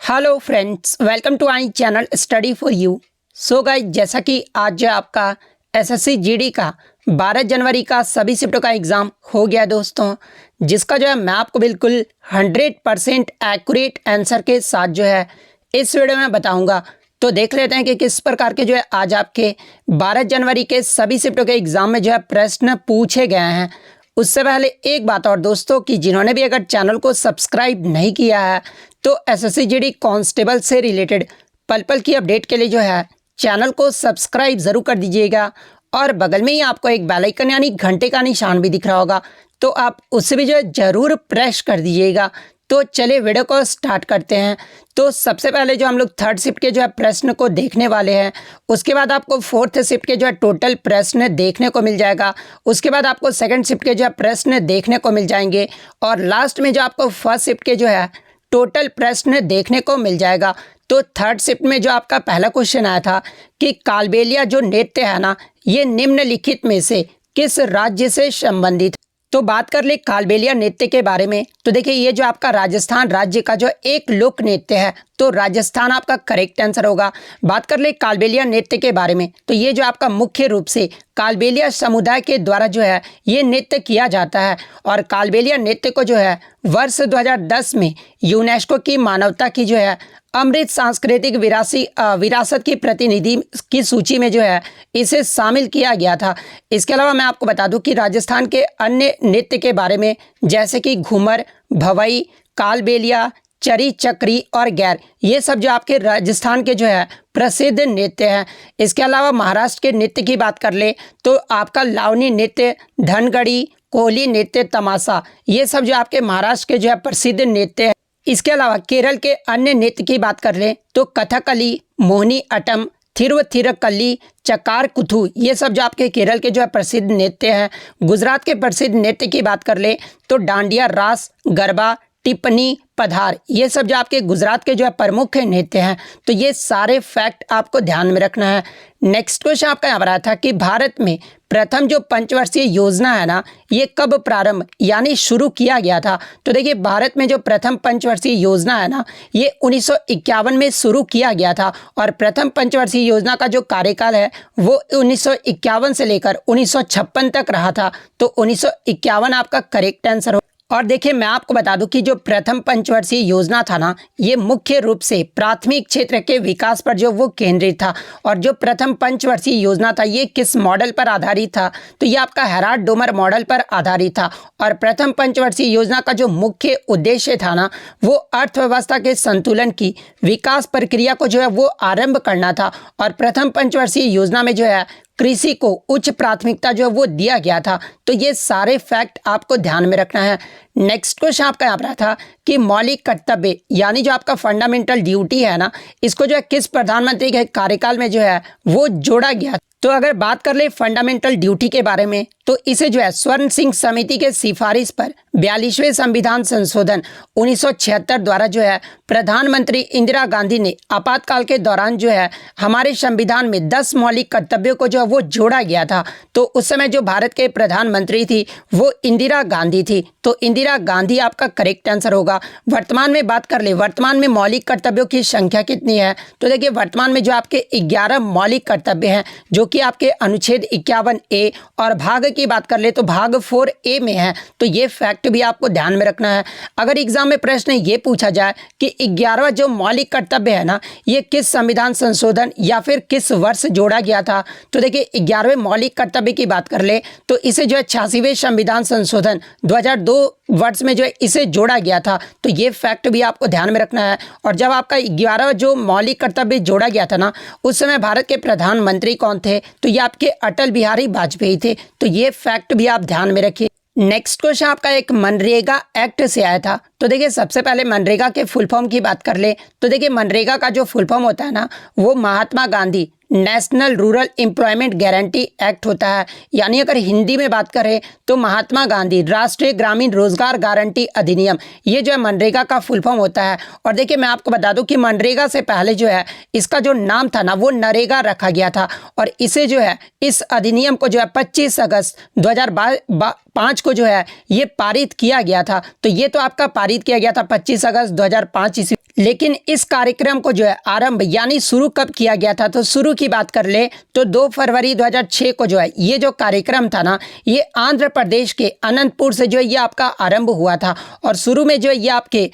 Hello friends, welcome to I channel study for you. So guys, जैसा कि आज जो आपका एसएससी जीडी का 12 जनवरी का सभी शिफ्टों का एग्ज़ाम हो गया दोस्तों, जिसका जो है मैं आपको बिल्कुल 100% एक्यूरेट आंसर के साथ जो है इस वीडियो में बताऊंगा। तो देख लेते हैं कि किस प्रकार के जो है आज आपके 12 जनवरी के सभी शिफ्टों के एग्ज़ाम में जो है प्रश्न पूछे गए हैं। उससे पहले एक बात और दोस्तों, कि जिन्होंने भी अगर चैनल को सब्सक्राइब नहीं किया है तो एसएससी जीडी कांस्टेबल से रिलेटेड पल पल की अपडेट के लिए जो है चैनल को सब्सक्राइब ज़रूर कर दीजिएगा। और बगल में ही आपको एक बेल आइकन यानी घंटे का निशान भी दिख रहा होगा, तो आप उससे भी जो है ज़रूर प्रेस कर दीजिएगा। तो चलिए वीडियो को स्टार्ट करते हैं। तो सबसे पहले जो हम लोग थर्ड शिफ्ट के जो है प्रश्न को देखने वाले हैं, उसके बाद आपको फोर्थ शिफ्ट के जो है टोटल प्रश्न देखने को मिल जाएगा। उसके बाद आपको सेकंड शिफ्ट के जो है प्रश्न देखने को मिल जाएंगे और लास्ट में जो आपको फर्स्ट शिफ्ट के जो है टोटल प्रश्न देखने को मिल जाएगा। तो थर्ड शिफ्ट में जो आपका पहला क्वेश्चन आया था कि कालबेलिया जो नृत्य है ना, ये निम्नलिखित में से किस राज्य से संबंधित। तो बात कर ले कालबेलिया नृत्य के बारे में, तो देखिए ये जो आपका राजस्थान राज्य का जो एक लोक नृत्य है, तो राजस्थान आपका करेक्ट आंसर होगा। बात कर ले कालबेलिया नृत्य के बारे में, तो ये जो आपका मुख्य रूप से कालबेलिया समुदाय के द्वारा जो है ये नृत्य किया जाता है। और कालबेलिया नृत्य को जो है वर्ष 2010 में यूनेस्को की मानवता की जो है अमृत सांस्कृतिक विरासत की प्रतिनिधि की सूची में जो है इसे शामिल किया गया था। इसके अलावा मैं आपको बता दूं कि राजस्थान के अन्य नृत्य के बारे में, जैसे कि घूमर, भवई, कालबेलिया, चरी चक्री और गैर, ये सब जो आपके राजस्थान के जो है प्रसिद्ध नृत्य हैं। इसके अलावा महाराष्ट्र के नृत्य की बात कर ले तो आपका लावनी नृत्य, धनगढ़ी, कोहली नृत्य, तमाशा, ये सब जो आपके महाराष्ट्र के जो है प्रसिद्ध नृत्य है। इसके अलावा केरल के अन्य नृत्य की बात कर लें तो कथकली, मोहिनी अट्टम, थिरुथिरकल्ली, चकार कुथू, ये सब जो आपके केरल के जो है प्रसिद्ध नृत्य हैं। गुजरात के प्रसिद्ध नृत्य की बात कर ले तो डांडिया, रास, गरबा, टिप्पणी, पधार, ये सब जो आपके गुजरात के जो है प्रमुख नृत्य हैं। तो ये सारे फैक्ट आपको ध्यान में रखना है। नेक्स्ट क्वेश्चन आपका यहाँ पर आया था कि भारत में प्रथम जो पंचवर्षीय योजना है ना, ये कब प्रारंभ यानी शुरू किया गया था। तो देखिए भारत में जो प्रथम पंचवर्षीय योजना है ना, ये 1951 में शुरू किया गया था। और प्रथम पंचवर्षीय योजना का जो कार्यकाल है वो 1951 से लेकर 1956 तक रहा था। तो 1951 आपका करेक्ट आंसर हो। और देखिए मैं आपको बता दूं कि जो प्रथम पंचवर्षीय योजना था ना, ये मुख्य रूप से प्राथमिक क्षेत्र के विकास पर जो वो केंद्रित था। और जो प्रथम पंचवर्षीय योजना था ये किस मॉडल पर आधारित था, तो ये आपका हेराल्ड डोमर मॉडल पर आधारित था। और प्रथम पंचवर्षीय योजना का जो मुख्य उद्देश्य था ना, वो अर्थव्यवस्था के संतुलन की विकास प्रक्रिया को जो है वो आरंभ करना था। और प्रथम पंचवर्षीय योजना में जो है कृषि को उच्च प्राथमिकता जो है वो दिया गया था। तो ये सारे फैक्ट आपको ध्यान में रखना है। नेक्स्ट क्वेश्चन आपका यहाँ पर था कि मौलिक कर्तव्य यानी जो आपका फंडामेंटल ड्यूटी है ना, इसको जो है किस प्रधानमंत्री के कार्यकाल में जो है वो जोड़ा गया। तो अगर बात कर ले फंडामेंटल ड्यूटी के बारे में, तो इसे जो है स्वर्ण सिंह समिति के सिफारिश पर 42वें संविधान संशोधन 1976 द्वारा जो है प्रधानमंत्री इंदिरा गांधी ने आपातकाल के दौरान जो है हमारे संविधान में 10 मौलिक कर्तव्यों को जो है वो जोड़ा गया था। तो उस समय जो भारत के प्रधानमंत्री थी वो इंदिरा गांधी थी। तो इंदिरा गांधी आपका करेक्ट आंसर होगा। वर्तमान में बात कर ले, वर्तमान में मौलिक कर्तव्यों की संख्या कितनी है, तो देखिए वर्तमान में जो आपके 11 मौलिक कर्तव्य हैं, जो कि आपके अनुच्छेद 51A और भाग की बात कर ले तो भाग 4A में है। तो ये फैक्ट भी आपको ध्यान में रखना है। अगर एग्जाम में प्रश्न ये पूछा जाए कि 11वां जो मौलिक कर्तव्य है ना, ये किस संविधान संशोधन या फिर किस वर्ष जोड़ा गया था, तो देखिए 11वें मौलिक कर्तव्य की बात कर ले तो इसे जो है 86वें संविधान संशोधन 2002 वर्ष में जो है इसे जोड़ा गया था। तो ये फैक्ट भी आपको ध्यान में रखना है। और जब आपका 11वां जो मौलिक कर्तव्य जोड़ा गया था ना, उस समय भारत के प्रधानमंत्री कौन थे, तो ये आपके अटल बिहारी वाजपेयी थे। तो ये फैक्ट भी आप ध्यान में रखिए। नेक्स्ट क्वेश्चन आपका एक मनरेगा एक्ट से आया था। तो देखिए सबसे पहले मनरेगा के फुल फॉर्म की बात कर ले तो देखिए मनरेगा का जो फुल फॉर्म होता है ना, वो Mahatma Gandhi national rural employment guarantee act होता है। यानी अगर हिंदी में बात करें तो महात्मा गांधी राष्ट्रीय ग्रामीण रोजगार गारंटी अधिनियम, ये जो है मनरेगा का फुल फॉर्म होता है। और देखिए मैं आपको बता दूं कि मनरेगा से पहले जो है इसका जो नाम था ना, वो नरेगा रखा गया था। और इसे जो है इस अधिनियम को जो है 25 अगस्त 2005 को जो है ये पारित किया गया था। तो ये तो आपका पारित किया गया था 25 अगस्त 2005 ईस्वी। लेकिन इस कार्यक्रम को जो है आरंभ यानी शुरू कब किया गया था, तो शुरू की बात कर ले तो 2 फरवरी 2006 को जो है ये जो कार्यक्रम था ना, ये आंध्र प्रदेश के अनंतपुर से जो है ये आपका आरंभ हुआ था। और शुरू में जो है ये आपके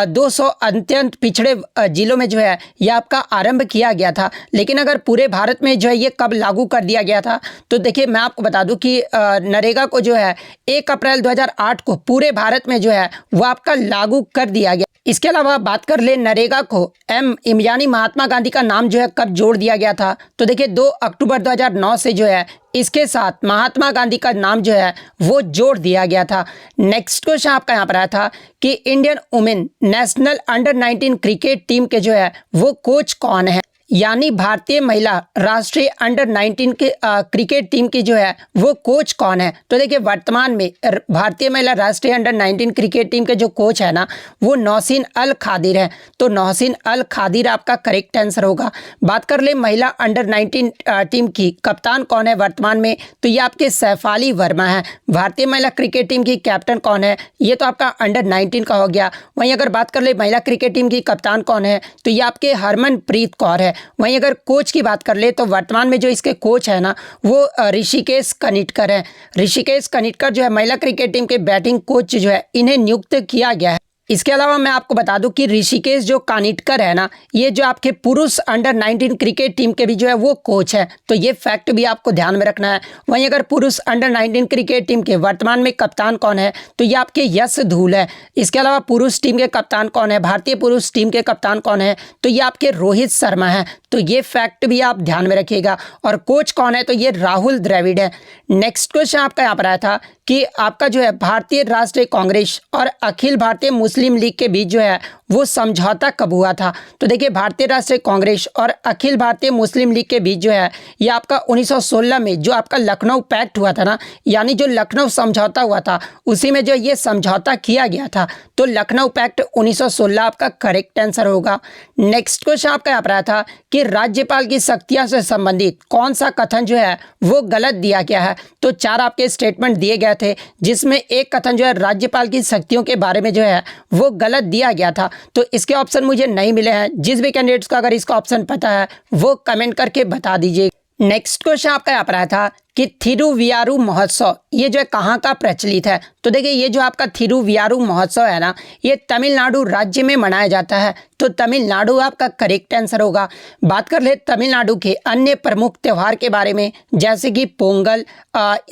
200 अत्यंत पिछड़े जिलों में जो है ये आपका आरंभ किया गया था। लेकिन अगर पूरे भारत में जो है ये कब लागू कर दिया गया था, तो देखिए मैं आपको बता दूं कि नरेगा को जो है 1 अप्रैल 2008 को पूरे भारत में जो है वो आपका लागू कर दिया गया। इसके अलावा बात कर ले नरेगा को यानी महात्मा गांधी का नाम जो है कब जोड़ दिया गया था, तो देखिए 2 अक्टूबर 2009 से जो है इसके साथ महात्मा गांधी का नाम जो है वो जोड़ दिया गया था। नेक्स्ट क्वेश्चन आपका यहाँ पर आया था कि Indian women national under 19 cricket team के जो है वो कोच कौन है, यानी भारतीय महिला राष्ट्रीय अंडर 19 के क्रिकेट टीम की जो है वो कोच कौन है। तो देखिए वर्तमान में भारतीय महिला राष्ट्रीय अंडर 19 क्रिकेट टीम के जो कोच है ना वो नौसीन अल खादिर है। तो नौसीन अल खादिर आपका करेक्ट आंसर होगा। बात कर ले महिला अंडर 19 टीम की कप्तान कौन है वर्तमान में, तो ये आपके सैफाली वर्मा है। भारतीय महिला क्रिकेट टीम की कैप्टन कौन है, ये तो आपका अंडर 19 का हो गया। वहीं अगर बात कर ले महिला क्रिकेट टीम की कप्तान कौन है, तो ये आपके हरमनप्रीत कौर है। वहीं अगर कोच की बात कर ले तो वर्तमान में जो इसके कोच है ना वो ऋषिकेश कनिटकर है। ऋषिकेश कनिटकर जो है महिला क्रिकेट टीम के बैटिंग कोच जो है इन्हें नियुक्त किया गया है। इसके अलावा मैं आपको बता दूं कि ऋषिकेश जो कानिटकर है ना ये जो आपके पुरुष अंडर 19 क्रिकेट टीम के भी जो है वो कोच है। तो ये फैक्ट भी आपको ध्यान में रखना है। वहीं अगर पुरुष अंडर 19 क्रिकेट टीम के वर्तमान में कप्तान कौन है, तो ये आपके यश धूल है। इसके अलावा पुरुष टीम के कप्तान कौन है, भारतीय पुरुष टीम के कप्तान कौन है, तो ये आपके रोहित शर्मा है। तो ये फैक्ट भी आप ध्यान में रखिएगा। और कोच कौन है, तो ये राहुल द्रविड़ है। नेक्स्ट क्वेश्चन आपका यहाँ पर आया था कि आपका जो है भारतीय राष्ट्रीय कांग्रेस और अखिल भारतीय मुस्लिम लीग के बीच जो है वो समझौता कब हुआ था। तो देखिए भारतीय राष्ट्रीय कांग्रेस और अखिल भारतीय मुस्लिम लीग के बीच जो है ये आपका 1916 में जो आपका लखनऊ पैक्ट हुआ था ना, यानी जो लखनऊ समझौता हुआ था उसी में जो ये समझौता किया गया था। तो लखनऊ पैक्ट 1916 आपका करेक्ट आंसर होगा। नेक्स्ट क्वेश्चन आपका यहाँ पर आया था कि राज्यपाल की शक्तियां से संबंधित कौन सा कथन जो है वो गलत दिया गया है। तो 4 आपके स्टेटमेंट दिए गए थे, जिसमें एक कथन जो है राज्यपाल की शक्तियों के बारे में जो है वो गलत दिया गया था। तो इसके ऑप्शन मुझे नहीं मिले हैं। जिस भी कैंडिडेट्स को अगर इसका ऑप्शन पता है वो कमेंट करके बता दीजिए। नेक्स्ट क्वेश्चन आपका यहाँ पर आया था कि थिरुवियारू महोत्सव ये जो है कहाँ का प्रचलित है। तो देखिए ये जो आपका थिरुवियारू महोत्सव है ना ये तमिलनाडु राज्य में मनाया जाता है। तो तमिलनाडु आपका करेक्ट आंसर होगा। बात कर ले तमिलनाडु के अन्य प्रमुख त्यौहार के बारे में, जैसे कि पोंगल,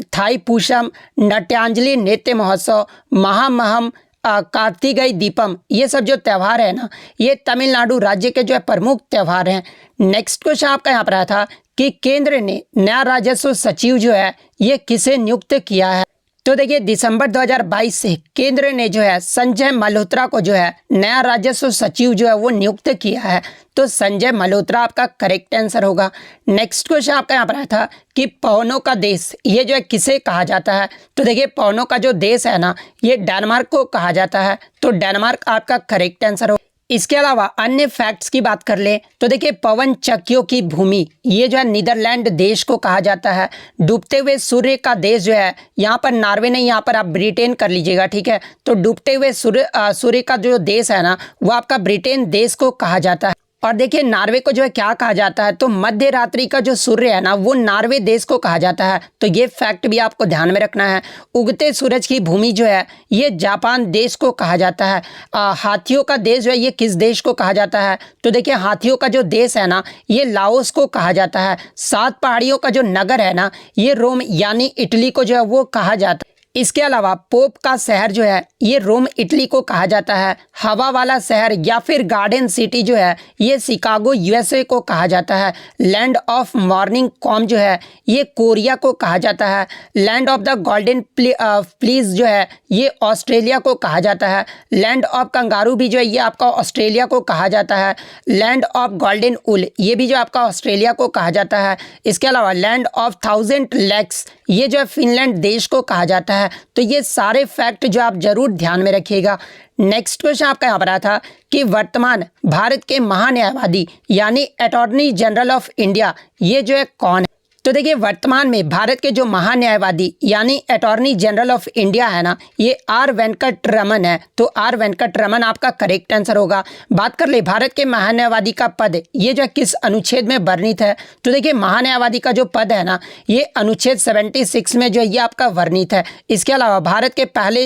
थाईपुसम, नट्यांजलि नृत्य महोत्सव, महामहम, कार्तिकेय दीपम, ये सब जो त्यौहार है ना ये तमिलनाडु राज्य के जो है प्रमुख त्यौहार हैं। नेक्स्ट क्वेश्चन आपका यहाँ पर आया था कि केंद्र ने नया राजस्व सचिव जो है ये किसे नियुक्त किया है। तो देखिए दिसंबर 2022 से केंद्र ने जो है संजय मल्होत्रा को जो है नया राजस्व सचिव जो है वो नियुक्त किया है। तो संजय मल्होत्रा आपका करेक्ट आंसर होगा। नेक्स्ट क्वेश्चन आपका यहाँ पर आया था कि पवनों का देश ये जो है किसे कहा जाता है। तो देखिए पवनों का जो देश है ना ये डेनमार्क को कहा जाता है। तो डेनमार्क आपका करेक्ट आंसर होगा। इसके अलावा अन्य फैक्ट्स की बात कर ले तो देखिए पवन चक्कियों की भूमि ये जो है नीदरलैंड देश को कहा जाता है। डूबते हुए सूर्य का देश जो है यहाँ पर नॉर्वे नहीं, यहाँ पर आप ब्रिटेन कर लीजिएगा, ठीक है। तो डूबते हुए सूर्य का जो देश है ना वो आपका ब्रिटेन देश को कहा जाता है। और देखिए नॉर्वे को जो है क्या कहा जाता है, तो मध्य रात्रि का जो सूर्य है ना वो नॉर्वे देश को कहा जाता है। तो ये फैक्ट भी आपको ध्यान में रखना है। उगते सूरज की भूमि जो है ये जापान देश को कहा जाता है। हाथियों का देश जो है ये किस देश को कहा जाता है। तो देखिए हाथियों का जो देश है ना ये लाओस को कहा जाता है। 7 पहाड़ियों का जो नगर है ना ये रोम यानी इटली को जो है वो कहा जाता है। इसके अलावा पोप का शहर जो है ये रोम इटली को कहा जाता है। हवा वाला शहर या फिर गार्डन सिटी जो है ये शिकागो यूएसए को कहा जाता है। लैंड ऑफ मॉर्निंग कॉम जो है ये कोरिया को कहा जाता है। Land of the golden please जो है ये ऑस्ट्रेलिया को कहा जाता है। लैंड ऑफ कंगारू भी जो है ये आपका ऑस्ट्रेलिया को कहा जाता है। लैंड ऑफ गोल्डन उल ये भी जो आपका ऑस्ट्रेलिया को कहा जाता है। इसके अलावा लैंड ऑफ 1000 लेक्स ये जो है फिनलैंड देश को कहा जाता है। तो ये सारे फैक्ट जो आप जरूर ध्यान में रखिएगा। नेक्स्ट क्वेश्चन आपका यहाँ पर आया था कि वर्तमान भारत के महान्यायवादी यानी अटॉर्नी जनरल ऑफ इंडिया ये जो है कौन है। तो देखिए वर्तमान में भारत के जो महान्यायवादी यानी अटॉर्नी जनरल ऑफ इंडिया है ना, ये आर वेंकट रमन है। तो आर वेंकट रमन आपका करेक्ट आंसर होगा। बात कर ले भारत के महान्यायवादी का पद ये जो किस अनुच्छेद में वर्णित है, तो देखिए महान्यायवादी का जो पद है ना, ये अनुच्छेद 76 में जो ये आपका वर्णित है। इसके अलावा भारत के पहले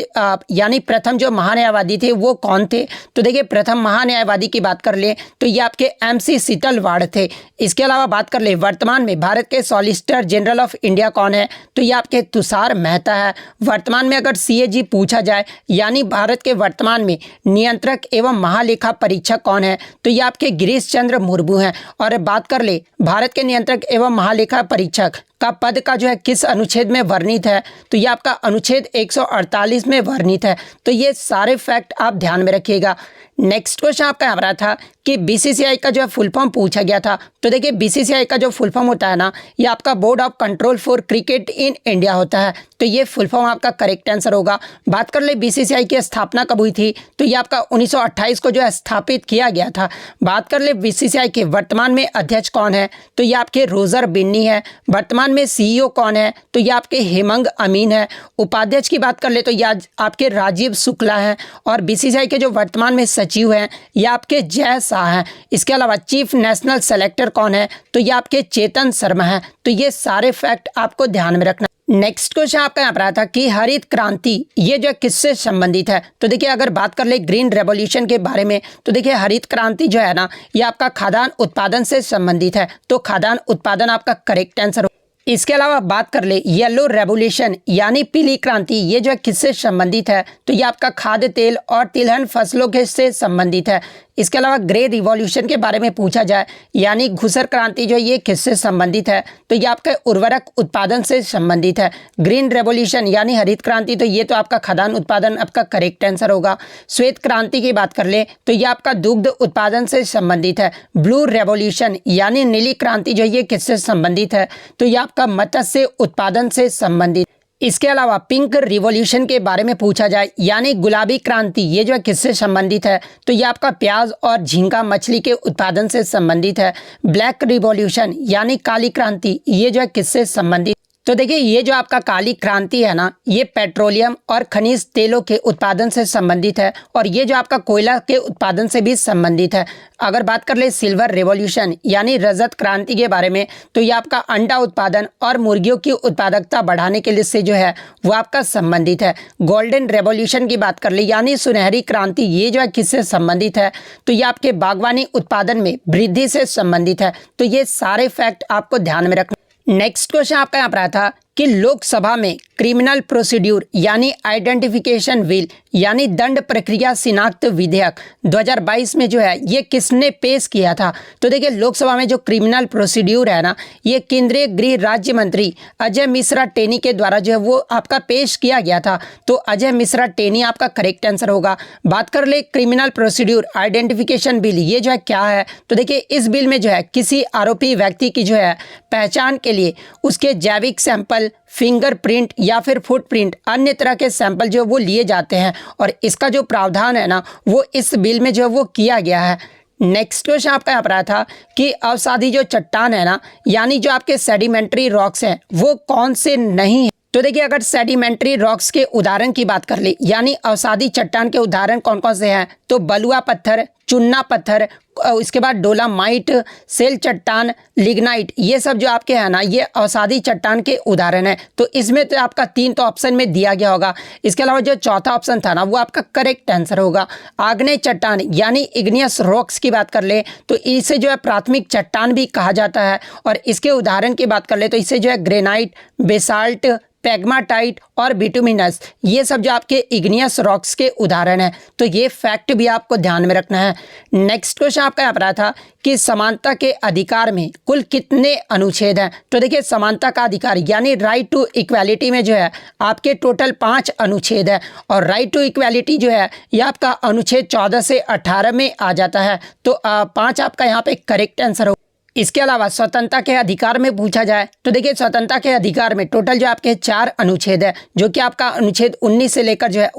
यानी प्रथम जो महान्यायवादी थे वो कौन थे, तो देखिए प्रथम महान्यायवादी की बात कर ले तो ये आपके MC सीतलवाड़ थे। इसके अलावा बात कर ले वर्तमान में भारत के सॉलिसिटर जनरल ऑफ इंडिया कौन है, तो ये आपके तुषार मेहता है। वर्तमान में अगर CAG पूछा जाए यानी भारत के वर्तमान में नियंत्रक एवं महालेखा परीक्षक कौन है, तो ये आपके गिरीश चंद्र मुर्मू हैं। और बात कर ले भारत के नियंत्रक एवं महालेखा परीक्षक का पद का जो है किस अनुच्छेद में वर्णित है, तो ये आपका अनुच्छेद 148 में वर्णित है। तो ये सारे फैक्ट आप ध्यान में रखिएगा। नेक्स्ट क्वेश्चन आपका यहाँ रहा था कि BCCI का जो है फुल फॉर्म पूछा गया था। तो देखिए BCCI का जो फुल फॉर्म होता है ना, ये आपका board of control for cricket in India होता है। तो ये फुल फॉर्म आपका करेक्ट आंसर होगा। बात कर ले BCCI की स्थापना कब हुई थी, तो ये आपका 1928 को जो है स्थापित किया गया था। बात कर ले BCCI के वर्तमान में अध्यक्ष कौन है, तो ये आपके रोजर बिन्नी है। वर्तमान में CEO कौन है, तो ये आपके हेमंग अमीन है। उपाध्यक्ष की बात कर ले तो ये आपके राजीव शुक्ला हैं। और BCCI के जो वर्तमान में सचिव हैं ये आपके जय शाह हैं। इसके अलावा चीफ नेशनल सेलेक्टर कौन है, तो ये आपके चेतन शर्मा हैं। तो ये सारे फैक्ट आपको ध्यान में रखना। नेक्स्ट क्वेश्चन आपका यहाँ पर आया था कि हरित क्रांति ये जो किससे संबंधित है, तो देखिए अगर बात कर ले ग्रीन रेवोल्यूशन के बारे में, तो देखिए हरित क्रांति जो है ना, ये आपका खाद्यान्न उत्पादन से संबंधित है। तो खाद्यान्न उत्पादन आपका करेक्ट आंसर। इसके अलावा बात कर ले येलो रेवोल्यूशन यानी पीली क्रांति ये जो है किससे संबंधित है, तो ये आपका खाद्य तेल और तिलहन फसलों के से संबंधित है। इसके अलावा ग्रे रिवॉल्यूशन के बारे में पूछा जाए यानी घुसर क्रांति जो ये किससे संबंधित है, तो ये आपके उर्वरक उत्पादन से संबंधित है। ग्रीन रेवोल्यूशन यानी हरित क्रांति तो ये तो आपका खाद्यान्न उत्पादन आपका करेक्ट आंसर होगा। श्वेत क्रांति की बात कर ले तो ये आपका दुग्ध उत्पादन से संबंधित है। ब्लू रेवोल्यूशन यानी नीली क्रांति जो ये किससे संबंधित है, तो ये आपका मत्स्य उत्पादन से संबंधित। इसके अलावा पिंक रिवॉल्यूशन के बारे में पूछा जाए यानी गुलाबी क्रांति ये जो है किससे संबंधित है, तो ये आपका प्याज और झींगा मछली के उत्पादन से संबंधित है। ब्लैक रिवॉल्यूशन यानी काली क्रांति ये जो है किससे संबंधित, तो देखिए ये जो आपका काली क्रांति है ना, ये पेट्रोलियम और खनिज तेलों के उत्पादन से संबंधित है। और ये जो आपका कोयला के उत्पादन से भी संबंधित है। अगर बात कर ले सिल्वर रेवोल्यूशन यानी रजत क्रांति के बारे में, तो ये आपका अंडा उत्पादन और मुर्गियों की उत्पादकता बढ़ाने के लिए से जो है वो आपका संबंधित है। गोल्डन रेवोल्यूशन की बात कर ले यानी सुनहरी क्रांति ये जो है किससे संबंधित है, तो ये आपके बागवानी उत्पादन में वृद्धि से संबंधित है। तो ये सारे फैक्ट आपको ध्यान में रखना। नेक्स्ट क्वेश्चन आपका यहाँ पर आया था कि लोकसभा में क्रिमिनल प्रोसीड्यूर यानी आइडेंटिफिकेशन बिल यानी दंड प्रक्रिया शिनाख्त विधेयक 2022 में जो है ये किसने पेश किया था, तो देखिए लोकसभा में जो क्रिमिनल प्रोसीड्यूर है ना, ये केंद्रीय गृह राज्य मंत्री अजय मिश्रा टेनी के द्वारा जो है वो आपका पेश किया गया था। तो अजय मिश्रा टेनी आपका करेक्ट आंसर होगा। बात कर ले क्रिमिनल प्रोसीड्यूर आइडेंटिफिकेशन बिल ये जो है क्या है, तो देखिए इस बिल में जो है किसी आरोपी व्यक्ति की जो है पहचान के लिए उसके जैविक सैंपल, फिंगरप्रिंट या फिर फुटप्रिंट अन्य तरह के सैंपल जो वो लिए जाते हैं। और इसका जो प्रावधान है ना वो इस बिल में जो है वो किया गया है। नेक्स्ट क्वेश्चन आपका यहाँ पर आया था कि अवसादी जो चट्टान है ना यानी जो आपके सेडिमेंट्री रॉक्स हैं वो कौन से नहीं है, तो देखिए अगर सेडिमेंट्री रॉक्स के उदाहरण की बात कर ले यानी अवसादी चट्टान के उदाहरण कौन कौन से हैं, तो बलुआ पत्थर, चुन्ना पत्थर, इसके बाद डोलामाइट, सेल चट्टान, लिग्नाइट ये सब जो आपके हैं ना ये अवसादी चट्टान के उदाहरण है। तो इसमें तो आपका 3 तो ऑप्शन में दिया गया होगा। इसके अलावा जो चौथा ऑप्शन था ना वो आपका करेक्ट आंसर होगा। आग्नेय चट्टान यानी इग्नियस रॉक्स की बात कर ले तो इसे जो है प्राथमिक चट्टान भी कहा जाता है। और इसके उदाहरण की बात कर ले तो इसे जो है ग्रेनाइट, बेसाल्ट, पेग्माटाइट और बिटुमिनस ये सब जो आपके इग्नियस रॉक्स के उदाहरण हैं। तो ये फैक्ट भी आपको ध्यान में रखना है। नेक्स्ट क्वेश्चन आपका यहाँ पर आया था कि समानता के अधिकार में कुल कितने अनुच्छेद हैं, तो देखिए समानता का अधिकार यानी राइट टू इक्वालिटी में जो है आपके टोटल 5 अनुच्छेद है। और राइट टू इक्वालिटी जो है ये आपका अनुच्छेद 14 से 18 में आ जाता है। तो 5 आपका यहाँ पे करेक्ट आंसर हो। इसके अलावा स्वतंत्रता के अधिकार में पूछा जाए तो देखिए स्वतंत्रता के अधिकार में टोटल जो आपके 4 अनुच्छेद है, जो कि आपका अनुच्छेद 19 से लेकर जो है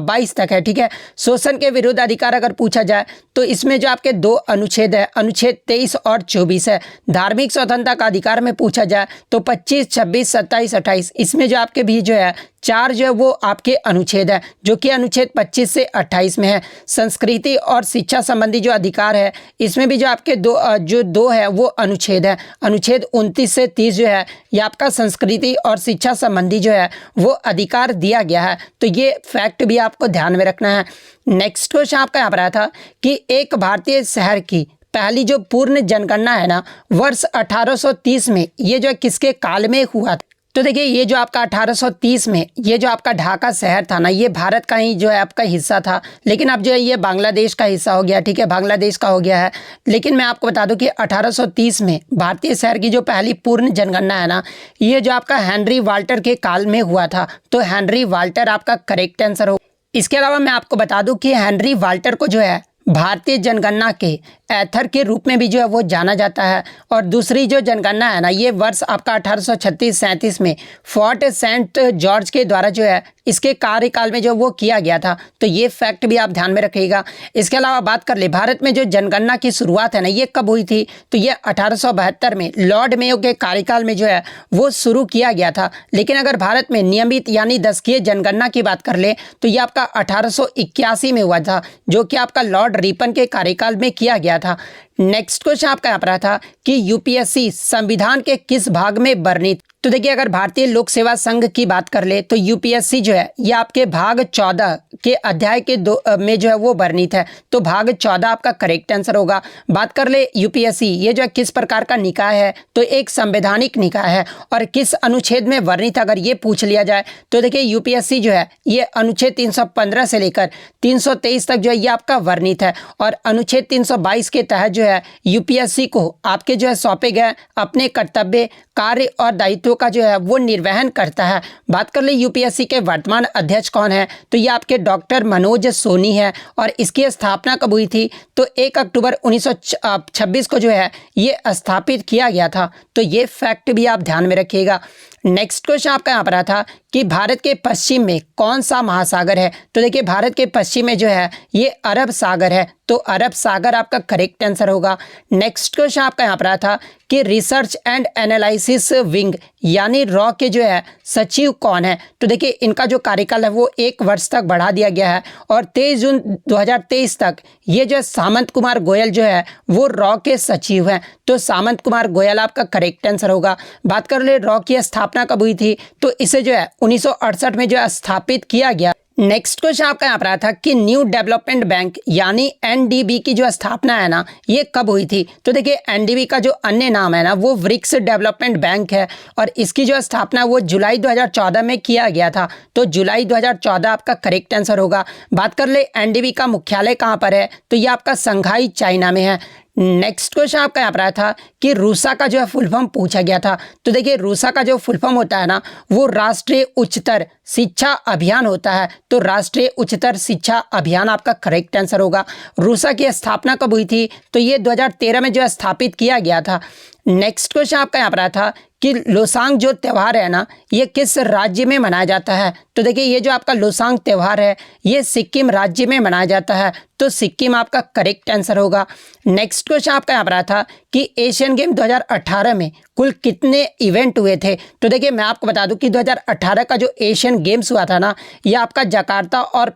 22 तक है, ठीक है। शोषण के विरुद्ध अधिकार अगर पूछा जाए तो इसमें जो आपके 2 अनुच्छेद है, अनुच्छेद 23 और 24 है। धार्मिक स्वतंत्रता का अधिकार में पूछा जाए तो 25, 26, 27, 28 इसमें जो आपके भी जो है 4 जो है वो आपके अनुच्छेद है, जो कि अनुच्छेद 25 से 28 में है। संस्कृति और शिक्षा संबंधी जो अधिकार है इसमें भी जो आपके दो है वो अनुच्छेद है। अनुच्छेद 29 से 30 जो है ये आपका संस्कृति और शिक्षा संबंधी जो है वो अधिकार दिया गया है। तो ये फैक्ट भी आपको ध्यान में रखना है। नेक्स्ट क्वेश्चन आपका यहाँ पर आया था कि एक भारतीय शहर की पहली जो पूर्ण जनगणना है ना वर्ष 1830 में ये जो किसके काल में हुआ था? तो देखिए ये जो आपका 1830 में ये जो आपका ढाका शहर था ना ये भारत का ही जो है आपका हिस्सा था, लेकिन अब जो है ये बांग्लादेश का हिस्सा हो गया, ठीक है, बांग्लादेश का हो गया है। लेकिन मैं आपको बता दूं कि 1830 में भारतीय शहर की जो पहली पूर्ण जनगणना है ना ये जो आपका हेनरी वाल्टर के काल में हुआ था। तो हेनरी वाल्टर आपका करेक्ट आंसर हो। इसके अलावा मैं आपको बता दूं कि हेनरी वाल्टर को जो है भारतीय जनगणना के एथर के रूप में भी जो है वो जाना जाता है। और दूसरी जो जनगणना है ना ये वर्ष आपका 1836-37 में फोर्ट सेंट जॉर्ज के द्वारा जो है इसके कार्यकाल में जो वो किया गया था। तो ये फैक्ट भी आप ध्यान में रखिएगा। इसके अलावा बात कर ले भारत में जो जनगणना की शुरुआत है ना ये कब हुई थी? तो ये 1872 में लॉर्ड मेयो के कार्यकाल में जो है वो शुरू किया गया था। लेकिन अगर भारत में नियमित यानी दशकीय जनगणना की बात कर ले तो ये आपका 1881 में हुआ था, जो कि आपका लॉर्ड रिपन के कार्यकाल में किया गया था। नेक्स्ट क्वेश्चन आपका यहाँ पर रहा था कि यूपीएससी संविधान के किस भाग में वर्णित? तो देखिए अगर भारतीय लोक सेवा संघ की बात कर ले तो यूपीएससी जो है ये आपके भाग 14 के अध्याय के 2 में जो है वो वर्णित है। तो भाग 14 आपका करेक्ट आंसर होगा। बात कर ले यूपीएससी ये जो है किस प्रकार का निकाय है? तो एक संवैधानिक निकाय है। और किस अनुच्छेद में वर्णित अगर ये पूछ लिया जाए तो देखिए यूपीएससी जो है ये अनुच्छेद 315 से लेकर 323 तक जो है ये आपका वर्णित है। और अनुच्छेद 322 के तहत जो है यूपीएससी को आपके जो है सौंपे गए अपने कर्तव्य, कार्य और दायित्व का जो है वो निर्वहन करता है। बात कर ले यूपीएससी के वर्तमान अध्यक्ष कौन है? तो ये आपके डॉक्टर मनोज सोनी है। और इसकी स्थापना कब हुई थी? तो 1 अक्टूबर 1926 को जो है ये स्थापित किया गया था। तो ये फैक्ट भी आप ध्यान में रखिएगा। नेक्स्ट क्वेश्चन आपका यहाँ पर था कि भारत के पश्चिम में कौन सा महासागर है? तो देखिए भारत के पश्चिम में जो है ये अरब सागर है। तो अरब सागर आपका करेक्ट आंसर होगा। नेक्स्ट क्वेश्चन आपका यहाँ पर था कि रिसर्च एंड एनालिसिस विंग यानी रॉ के जो है सचिव कौन है? तो देखिए इनका जो कार्यकाल है वो 1 वर्ष तक बढ़ा दिया गया है। और 23 जून 2023 तक ये जो है सामंत कुमार गोयल जो है वो रॉ के सचिव हैं। तो सामंत कुमार गोयल आपका करेक्ट आंसर होगा। बात कर ले रॉ की स्थापना कब हुई थी? तो इसे जो है 1968 में जो है स्थापित किया गया। नेक्स्ट क्वेश्चन आपका यहाँ पर आया था कि न्यू डेवलपमेंट बैंक यानी एनडीबी की जो स्थापना है ना ये कब हुई थी? तो देखिए एनडीबी का जो अन्य नाम है ना वो ब्रिक्स डेवलपमेंट बैंक है। और इसकी जो स्थापना वो जुलाई 2014 में किया गया था। तो जुलाई 2014 आपका करेक्ट आंसर होगा। बात कर ले एनडीबी का मुख्यालय कहाँ पर है? तो ये आपका संघाई चाइना में है। नेक्स्ट क्वेश्चन आपका यहाँ पर आया था कि रूसा का जो है फुल फॉर्म पूछा गया था। तो देखिए रूसा का जो फुल फॉर्म होता है ना वो राष्ट्रीय उच्चतर शिक्षा अभियान होता है। तो राष्ट्रीय उच्चतर शिक्षा अभियान आपका करेक्ट आंसर होगा। रूसा की स्थापना कब हुई थी? तो ये 2013 में जो है स्थापित किया गया था। नेक्स्ट क्वेश्चन आपका यहाँ पर आया था कि लोसांग जो त्यौहार है ना ये किस राज्य में मनाया जाता है? तो देखिए ये जो आपका लोसांग त्यौहार है ये सिक्किम राज्य में मनाया जाता है। तो सिक्किम आपका करेक्ट आंसर होगा। नेक्स्ट क्वेश्चन आपका यहाँ पर आया था कि एशियन गेम 2018 में कुल कितने इवेंट हुए थे? तो देखिए मैं आपको बता दूं कि 2018 का जो एशियन गेम्स हुआ था ना ये आपका जकार्ता और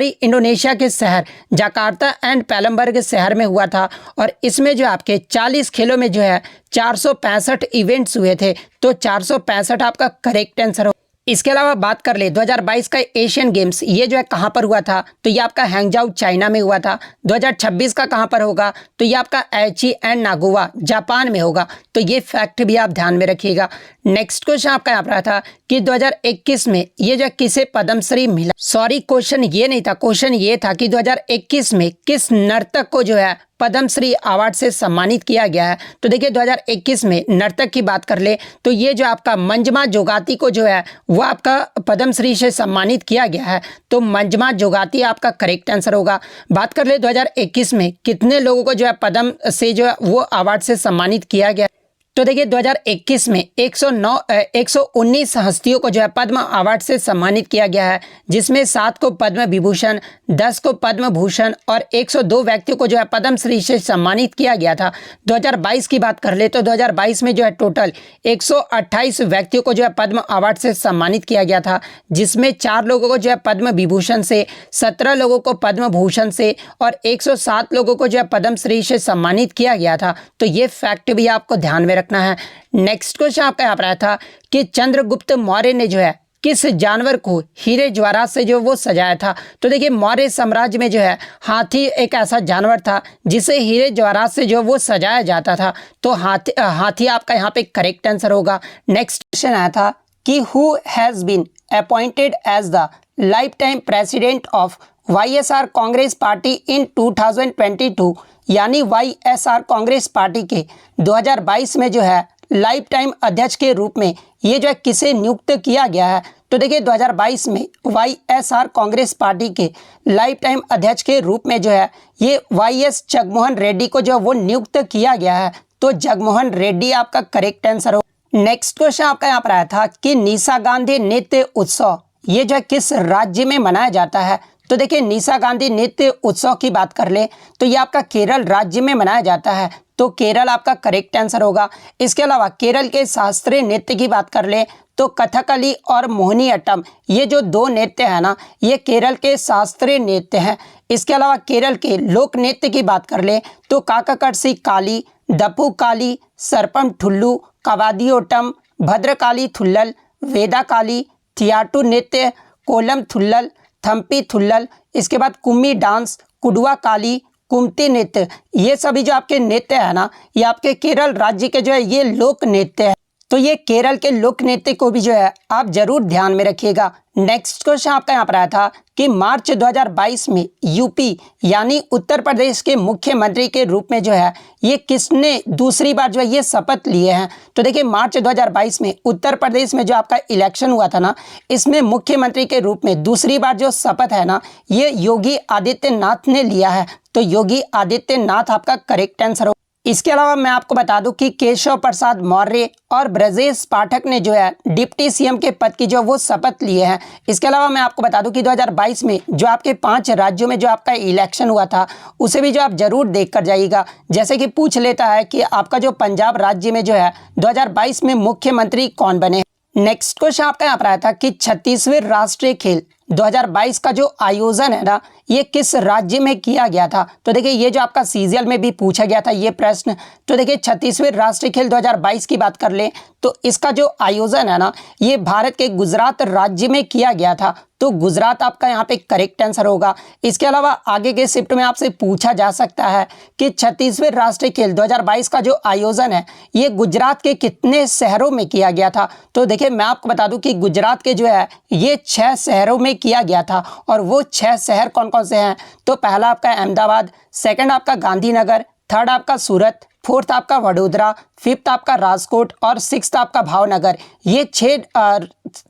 इंडोनेशिया के शहर जकार्ता एंड पैलमबर्ग शहर में हुआ था। और इसमें जो आपके 40 खेलों में जो है 465 इवेंट्स हुए थे। तो 465 आपका करेक्ट आंसर हो। इसके अलावा बात कर ले 2022 का एशियन गेम्स ये जो है कहाँ पर हुआ था? तो ये आपका हैंगजाऊ चाइना में हुआ था। 2026 का कहाँ पर होगा? तो ये आपका एची एंड नागोवा जापान में होगा। तो ये फैक्ट भी आप ध्यान में रखिएगा। नेक्स्ट क्वेश्चन आपका यहाँ पर था कि 2021 में ये जो किसे पद्मश्री मिला? सॉरी क्वेश्चन ये नहीं था, क्वेश्चन ये था कि 2021 में किस नर्तक को जो है पद्मश्री अवार्ड से सम्मानित किया गया है? तो देखिए 2021 में नर्तक की बात कर ले तो ये जो आपका मंजमा जोगाती को जो है वो आपका पद्मश्री से सम्मानित किया गया है। तो मंजमा जोगाती आपका करेक्ट आंसर होगा। बात कर ले 2021 में कितने लोगों को जो है पद्म से जो है वो अवार्ड से सम्मानित किया गया। तो देखिए 2021 में 119 हस्तियों को जो है पद्म अवार्ड से सम्मानित किया गया है, जिसमें 7 को पद्म विभूषण, 10 को पद्म भूषण और 102 व्यक्तियों को जो है पद्मश्री से सम्मानित किया गया था। 2022 की बात कर ले तो 2022 में जो है टोटल 128 व्यक्तियों को जो है पद्म अवार्ड से सम्मानित किया गया था, जिसमें 4 लोगों को जो है पद्म विभूषण से, 17 लोगों को पद्म भूषण से और 107 लोगों को जो है पद्मश्री से सम्मानित किया गया था। तो ये फैक्ट भी आपको ध्यान में रखना है। नेक्स्ट क्वेश्चन आपका यहाँ पर आया था कि चंद्रगुप्त मौर्य ने जो है किस जानवर को हीरे जवाहरात से जो वो सजाया था। तो देखिए मौर्य साम्राज्य में जो है हाथी एक ऐसा जानवर था जिसे हीरे जवाहरात से जो वो सजाया जाता था। तो हाथी आपका यहाँ पे करेक्ट आंसर होगा। नेक्स्ट क्वेश्चन आया था कि who has been appointed as the lifetime president of YSR Congress Party in 2022, यानी YSR कांग्रेस पार्टी के 2022 में जो है लाइफ टाइम अध्यक्ष के रूप में ये जो है किसे नियुक्त किया गया है। तो देखिए 2022 में YSR कांग्रेस पार्टी के लाइफ टाइम अध्यक्ष के रूप में जो है ये YS जगमोहन रेड्डी को जो वो नियुक्त किया गया है। तो जगमोहन रेड्डी आपका करेक्ट आंसर हो। नेक्स्ट क्वेश्चन आपका यहाँ पर आया था कि निशा गांधी नृत्य उत्सव ये जो है किस राज्य में मनाया जाता है। तो देखिए निशा गांधी नृत्य उत्सव की बात कर ले तो ये आपका केरल राज्य में मनाया जाता है। तो केरल आपका करेक्ट आंसर होगा। इसके अलावा केरल के शास्त्रीय नृत्य की बात कर ले तो कथकली और मोहिनीअट्टम ये जो 2 नृत्य है ना ये केरल के शास्त्रीय नृत्य हैं। इसके अलावा केरल के लोक नृत्य की बात कर ले तो काकाकड़सी काली, दपू काली, सरपम ठुल्लू, कवादियोटम, भद्रकाली थुल्लल, वेदा काली, थियाटू नृत्य, कोलम थुल्लल, थम्पी थुल्लल, इसके बाद कुम्मी डांस, कुडवा काली, कुमती नृत्य, ये सभी जो आपके नृत्य है ना ये आपके केरल राज्य के जो है ये लोक नृत्य है। तो ये केरल के लोक नृत्य को भी जो है आप जरूर ध्यान में रखिएगा। नेक्स्ट क्वेश्चन आपका यहाँ पर आया था कि मार्च 2022 में यूपी यानी उत्तर प्रदेश के मुख्यमंत्री के रूप में जो है ये किसने दूसरी बार जो है ये शपथ लिए हैं। तो देखिए मार्च 2022 में उत्तर प्रदेश में जो आपका इलेक्शन हुआ था ना इसमें मुख्यमंत्री के रूप में दूसरी बार जो शपथ है ना ये योगी आदित्यनाथ ने लिया है। तो योगी आदित्यनाथ आपका करेक्ट आंसर हो। इसके अलावा मैं आपको बता दूं कि केशव प्रसाद मौर्य और ब्रजेश पाठक ने जो है डिप्टी सीएम के पद की जो वो शपथ लिए हैं। इसके अलावा मैं आपको बता दूं कि 2022 में जो आपके 5 राज्यों में जो आपका इलेक्शन हुआ था उसे भी जो आप जरूर देख कर जाइएगा। जैसे कि पूछ लेता है कि आपका जो पंजाब राज्य में जो है 2022 में मुख्यमंत्री कौन बने। नेक्स्ट क्वेश्चन आपका यहाँ पर आया था कि 36वें राष्ट्रीय खेल 2022 का जो आयोजन है ना ये किस राज्य में किया गया था। तो देखिए ये जो आपका सीजीएल में भी पूछा गया था ये प्रश्न। तो देखिए 36वें राष्ट्रीय खेल 2022 की बात कर ले तो इसका जो आयोजन है ना ये भारत के गुजरात राज्य में किया गया था। तो गुजरात आपका यहाँ पे करेक्ट आंसर होगा। इसके अलावा आगे के शिफ्ट में आपसे पूछा जा सकता है कि 36वें राष्ट्रीय खेल 2022 का जो आयोजन है ये गुजरात के कितने शहरों में किया गया था। तो देखिए मैं आपको बता दूं कि गुजरात के जो है ये 6 शहरों में किया गया था। और वो 6 शहर कौन कौन से हैं। तो पहला आपका अहमदाबाद, सेकंड आपका गांधीनगर, थर्ड आपका सूरत, फोर्थ आपका वडोदरा, फिफ्थ आपका राजकोट और सिक्स्थ आपका भावनगर। ये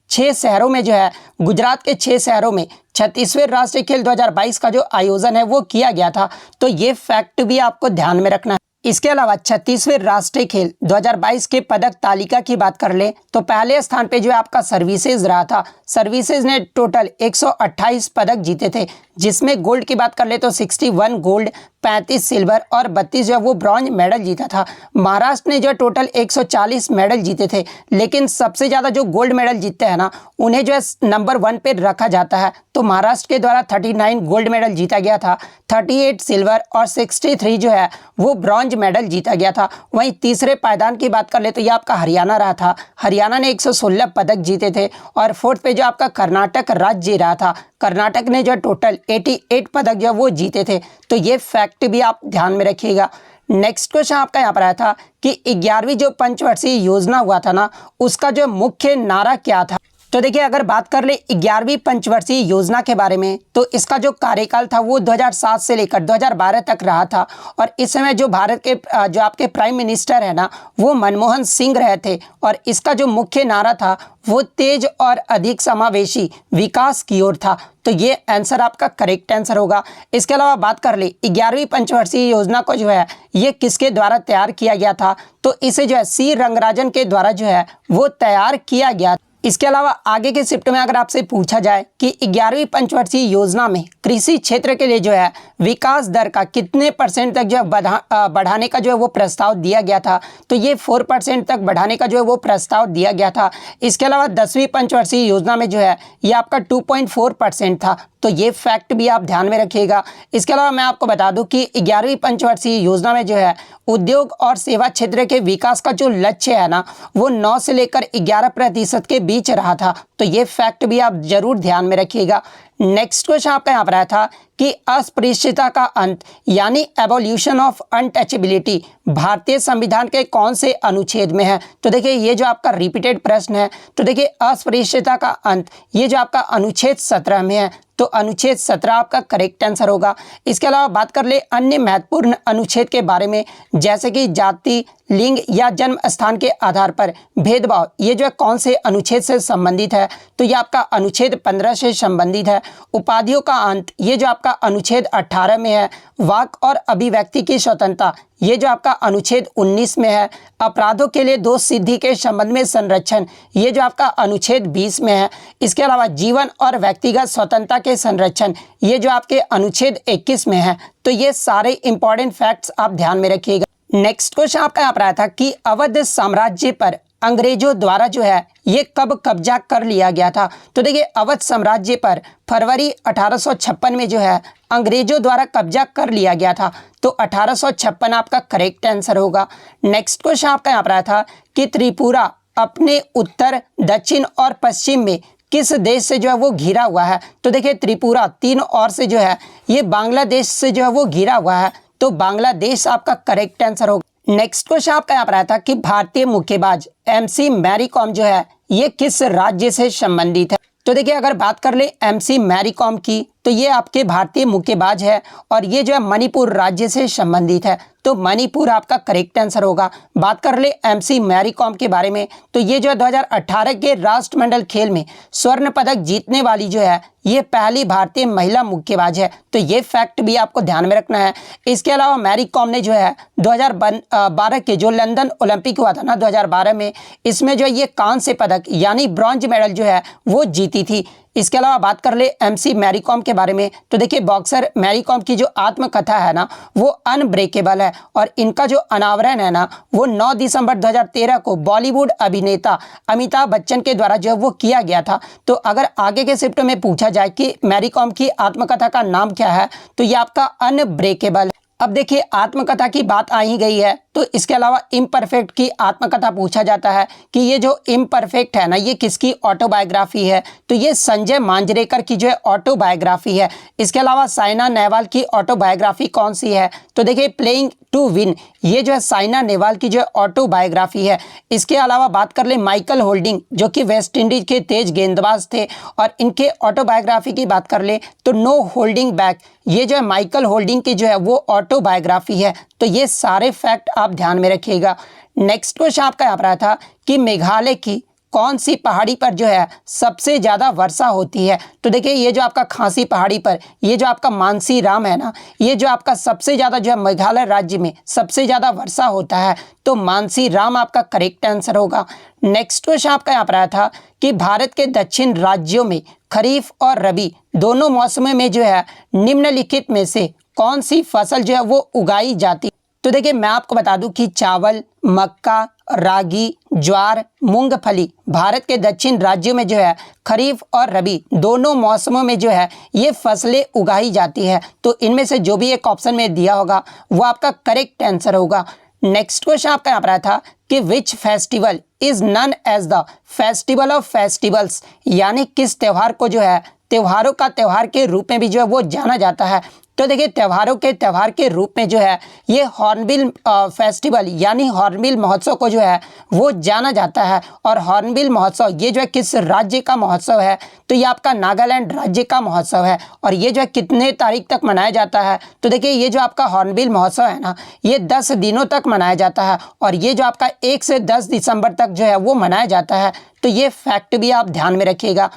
6 शहरों में जो है गुजरात के 6 शहरों में 36वें राष्ट्रीय खेल 2022 का जो आयोजन है वो किया गया था। तो ये फैक्ट भी आपको ध्यान में रखना है। इसके अलावा 36वें राष्ट्रीय खेल 2022 के पदक तालिका की बात कर ले तो पहले स्थान पे जो है आपका सर्विसेज रहा था। सर्विसेज ने टोटल 128 पदक जीते थे, जिसमें गोल्ड की बात कर ले तो 61 गोल्ड, 35 सिल्वर और 32 जो है वो ब्रॉन्ज मेडल जीता था। महाराष्ट्र ने जो टोटल 140 मेडल जीते थे, लेकिन सबसे ज़्यादा जो गोल्ड मेडल जीतते हैं ना उन्हें जो है नंबर 1 पे रखा जाता है। तो महाराष्ट्र के द्वारा 39 गोल्ड मेडल जीता गया था, 38 सिल्वर और 63 जो है वो ब्रॉन्ज मेडल जीता गया था। वहीं तीसरे पायदान की बात कर ले तो ये आपका हरियाणा रहा था। हरियाणा ने 116 पदक जीते थे। और फोर्थ पे जो आपका कर्नाटक राज्य रहा था। कर्नाटक ने जो टोटल 88 पदक जो वो जीते थे। तो ये फैक्ट भी आप ध्यान में रखिएगा। नेक्स्ट क्वेश्चन आपका यहाँ पर आया था कि 11वीं जो पंचवर्षीय योजना हुआ था ना उसका जो मुख्य नारा क्या था। तो देखिए अगर बात कर ले 11वीं पंचवर्षीय योजना के बारे में, तो इसका जो कार्यकाल था वो 2007 से लेकर 2012 तक रहा था। और इस समय जो भारत के जो आपके प्राइम मिनिस्टर है ना, वो मनमोहन सिंह रहे थे। और इसका जो मुख्य नारा था वो तेज और अधिक समावेशी विकास की ओर था। तो ये आंसर आपका करेक्ट आंसर होगा। इसके अलावा बात कर ले 11वीं पंचवर्षीय योजना को जो है ये किसके द्वारा तैयार किया गया था, तो इसे जो है सी रंगराजन के द्वारा जो है वो तैयार किया गया। इसके अलावा आगे के शिफ्ट में अगर आपसे पूछा जाए कि 11वीं पंचवर्षीय योजना में कृषि क्षेत्र के लिए जो है विकास दर का कितने % तक जो है बढ़ाने का जो है वो प्रस्ताव दिया गया था, तो ये 4% तक बढ़ाने का जो है वो प्रस्ताव दिया गया था। इसके अलावा 10वीं पंचवर्षीय योजना में जो है ये आपका 2.4% था। तो ये फैक्ट भी आप ध्यान में रखिएगा। इसके अलावा मैं आपको बता दूं कि 11वीं पंचवर्षीय योजना में जो है उद्योग और सेवा क्षेत्र के विकास का जो लक्ष्य है ना, वो 9 से लेकर 11% के बीच रहा था। तो ये फैक्ट भी आप जरूर ध्यान में रखिएगा। नेक्स्ट क्वेश्चन आपका यहाँ पर आया था कि अस्पृश्यता का अंत यानी एबोल्यूशन ऑफ अनटचेबिलिटी भारतीय संविधान के कौन से अनुच्छेद में है। तो देखिए ये जो आपका रिपीटेड प्रश्न है, तो देखिए अस्पृश्यता का अंत ये जो आपका अनुच्छेद 17 में है। तो अनुच्छेद 17 आपका करेक्ट आंसर होगा। इसके अलावा बात कर ले अन्य महत्वपूर्ण अनुच्छेद के बारे में, जैसे कि जाति, लिंग या जन्म स्थान के आधार पर भेदभाव, ये जो है कौन से अनुच्छेद से संबंधित है, तो ये आपका अनुच्छेद 15 से संबंधित है। उपाधियों का अंत ये जो आपका अनुच्छेद 18 में है। वाक और अभिव्यक्ति की स्वतंत्रता ये जो आपका अनुच्छेद 19 में है। अपराधों के लिए दोष सिद्धि के संबंध में संरक्षण ये जो आपका अनुच्छेद 20 में है। इसके अलावा जीवन और व्यक्तिगत स्वतंत्रता के संरक्षण ये जो आपके अनुच्छेद 21 में है। तो ये सारे इंपॉर्टेंट फैक्ट्स आप ध्यान में रखिएगा। नेक्स्ट क्वेश्चन आपका यहाँ पर आया था कि अवध साम्राज्य पर अंग्रेजों द्वारा जो है ये कब कब्जा कर लिया गया था। तो देखिए अवध साम्राज्य पर फरवरी 1856 में जो है अंग्रेजों द्वारा कब्जा कर लिया गया था। तो 1856 आपका करेक्ट आंसर होगा। नेक्स्ट क्वेश्चन आपका यहाँ पर आया था कि त्रिपुरा अपने उत्तर, दक्षिण और पश्चिम में किस देश से जो है वो घिरा हुआ है। तो देखिए त्रिपुरा 3 ओर से जो है ये बांग्लादेश से जो है वो घिरा हुआ है। तो बांग्लादेश आपका करेक्ट आंसर होगा। नेक्स्ट क्वेश्चन आपका यहाँ पर आया था कि भारतीय मुक्केबाज MC मैरी कॉम जो है ये किस राज्य से संबंधित है। तो देखिए अगर बात कर ले MC मैरी कॉम की, तो ये आपके भारतीय मुक्केबाज है और ये जो है मणिपुर राज्य से संबंधित है। तो मणिपुर आपका करेक्ट आंसर होगा। बात कर ले MC मैरी कॉम के बारे में, तो ये जो है 2018 के राष्ट्रमंडल खेल में स्वर्ण पदक जीतने वाली जो है ये पहली भारतीय महिला मुक्केबाज है। तो ये फैक्ट भी आपको ध्यान में रखना है। इसके अलावा मैरी कॉम ने जो है 2012 के जो लंदन ओलंपिक हुआ था ना 2012 में, इसमें जो ये कांस्य पदक यानी ब्रॉन्ज मेडल जो है वो जीती थी। इसके अलावा बात कर ले MC मैरी कॉम के बारे में, तो देखिए बॉक्सर मैरी कॉम की जो आत्मकथा है ना वो अनब्रेकेबल है और इनका जो अनावरण है ना वो 9 दिसंबर 2013 को बॉलीवुड अभिनेता अमिताभ बच्चन के द्वारा जो वो किया गया था। तो अगर आगे के शिफ्ट में पूछा जाए कि मैरी कॉम की आत्मकथा का नाम क्या है, तो ये आपका अनब्रेकेबल। अब देखिए आत्मकथा की बात आ ही गई है, तो इसके अलावा इम्परफेक्ट की आत्मकथा पूछा जाता है कि ये जो इम्परफेक्ट है ना ये किसकी ऑटोबायोग्राफी है। तो ये संजय मांजरेकर की जो है ऑटोबायोग्राफी है। इसके अलावा साइना नेहवाल की ऑटोबायोग्राफी कौन सी है, तो देखिए प्लेइंग टू विन ये जो है साइना नेहवाल की जो है ऑटोबायोग्राफी है। इसके अलावा बात कर ले माइकल होल्डिंग जो कि वेस्ट इंडीज के तेज गेंदबाज थे और इनके ऑटोबायोग्राफी की बात कर ले तो नो होल्डिंग बैक ये जो है माइकल होल्डिंग की जो है वो ऑटोबायोग्राफी है। तो ये सारे फैक्ट आप ध्यान में रखिएगा। नेक्स्ट क्वेश्चन आपका यहाँ पर आया था कि मेघालय की कौन सी पहाड़ी पर जो है सबसे ज़्यादा वर्षा होती है। तो देखिए ये जो आपका खासी पहाड़ी पर ये जो आपका मानसी राम है ना, ये जो आपका सबसे ज़्यादा जो है मेघालय राज्य में सबसे ज़्यादा वर्षा होता है। तो मानसी राम आपका करेक्ट आंसर होगा। नेक्स्ट क्वेश्चन आपका यहाँ पर आया था कि भारत के दक्षिण राज्यों में खरीफ और रबी दोनों मौसमों में जो है निम्नलिखित में से कौन सी फसल जो है वो उगाई जाती। तो देखिए मैं आपको बता दूं कि चावल, मक्का, रागी, ज्वार, मूंगफली भारत के दक्षिण राज्यों में जो है खरीफ और रबी दोनों मौसमों में जो है ये फसलें उगाई जाती है। तो इनमें से जो भी एक ऑप्शन में दिया होगा वो आपका करेक्ट आंसर होगा। नेक्स्ट क्वेश्चन आपका यहाँ पर आया था कि which festival is known as the festival of festivals यानी किस त्यौहार को जो है त्योहारों का त्यौहार के रूप में भी जो है वो जाना जाता है। तो देखिए त्योहार के रूप में जो है ये हॉर्नबिल फेस्टिवल यानी हॉर्नबिल महोत्सव को जो है वो जाना जाता है। और हॉर्नबिल महोत्सव ये जो है किस राज्य का महोत्सव है, तो ये आपका नागालैंड राज्य का महोत्सव है। और ये जो है कितने तारीख तक मनाया जाता है, तो देखिए ये जो आपका हॉर्नबिल महोत्सव है ना, ये 10 दिनों तक मनाया जाता है। और ये जो आपका 1 से 10 दिसंबर तक जो है वो मनाया जाता है। तो ये फैक्ट भी आप ध्यान में रखिएगा।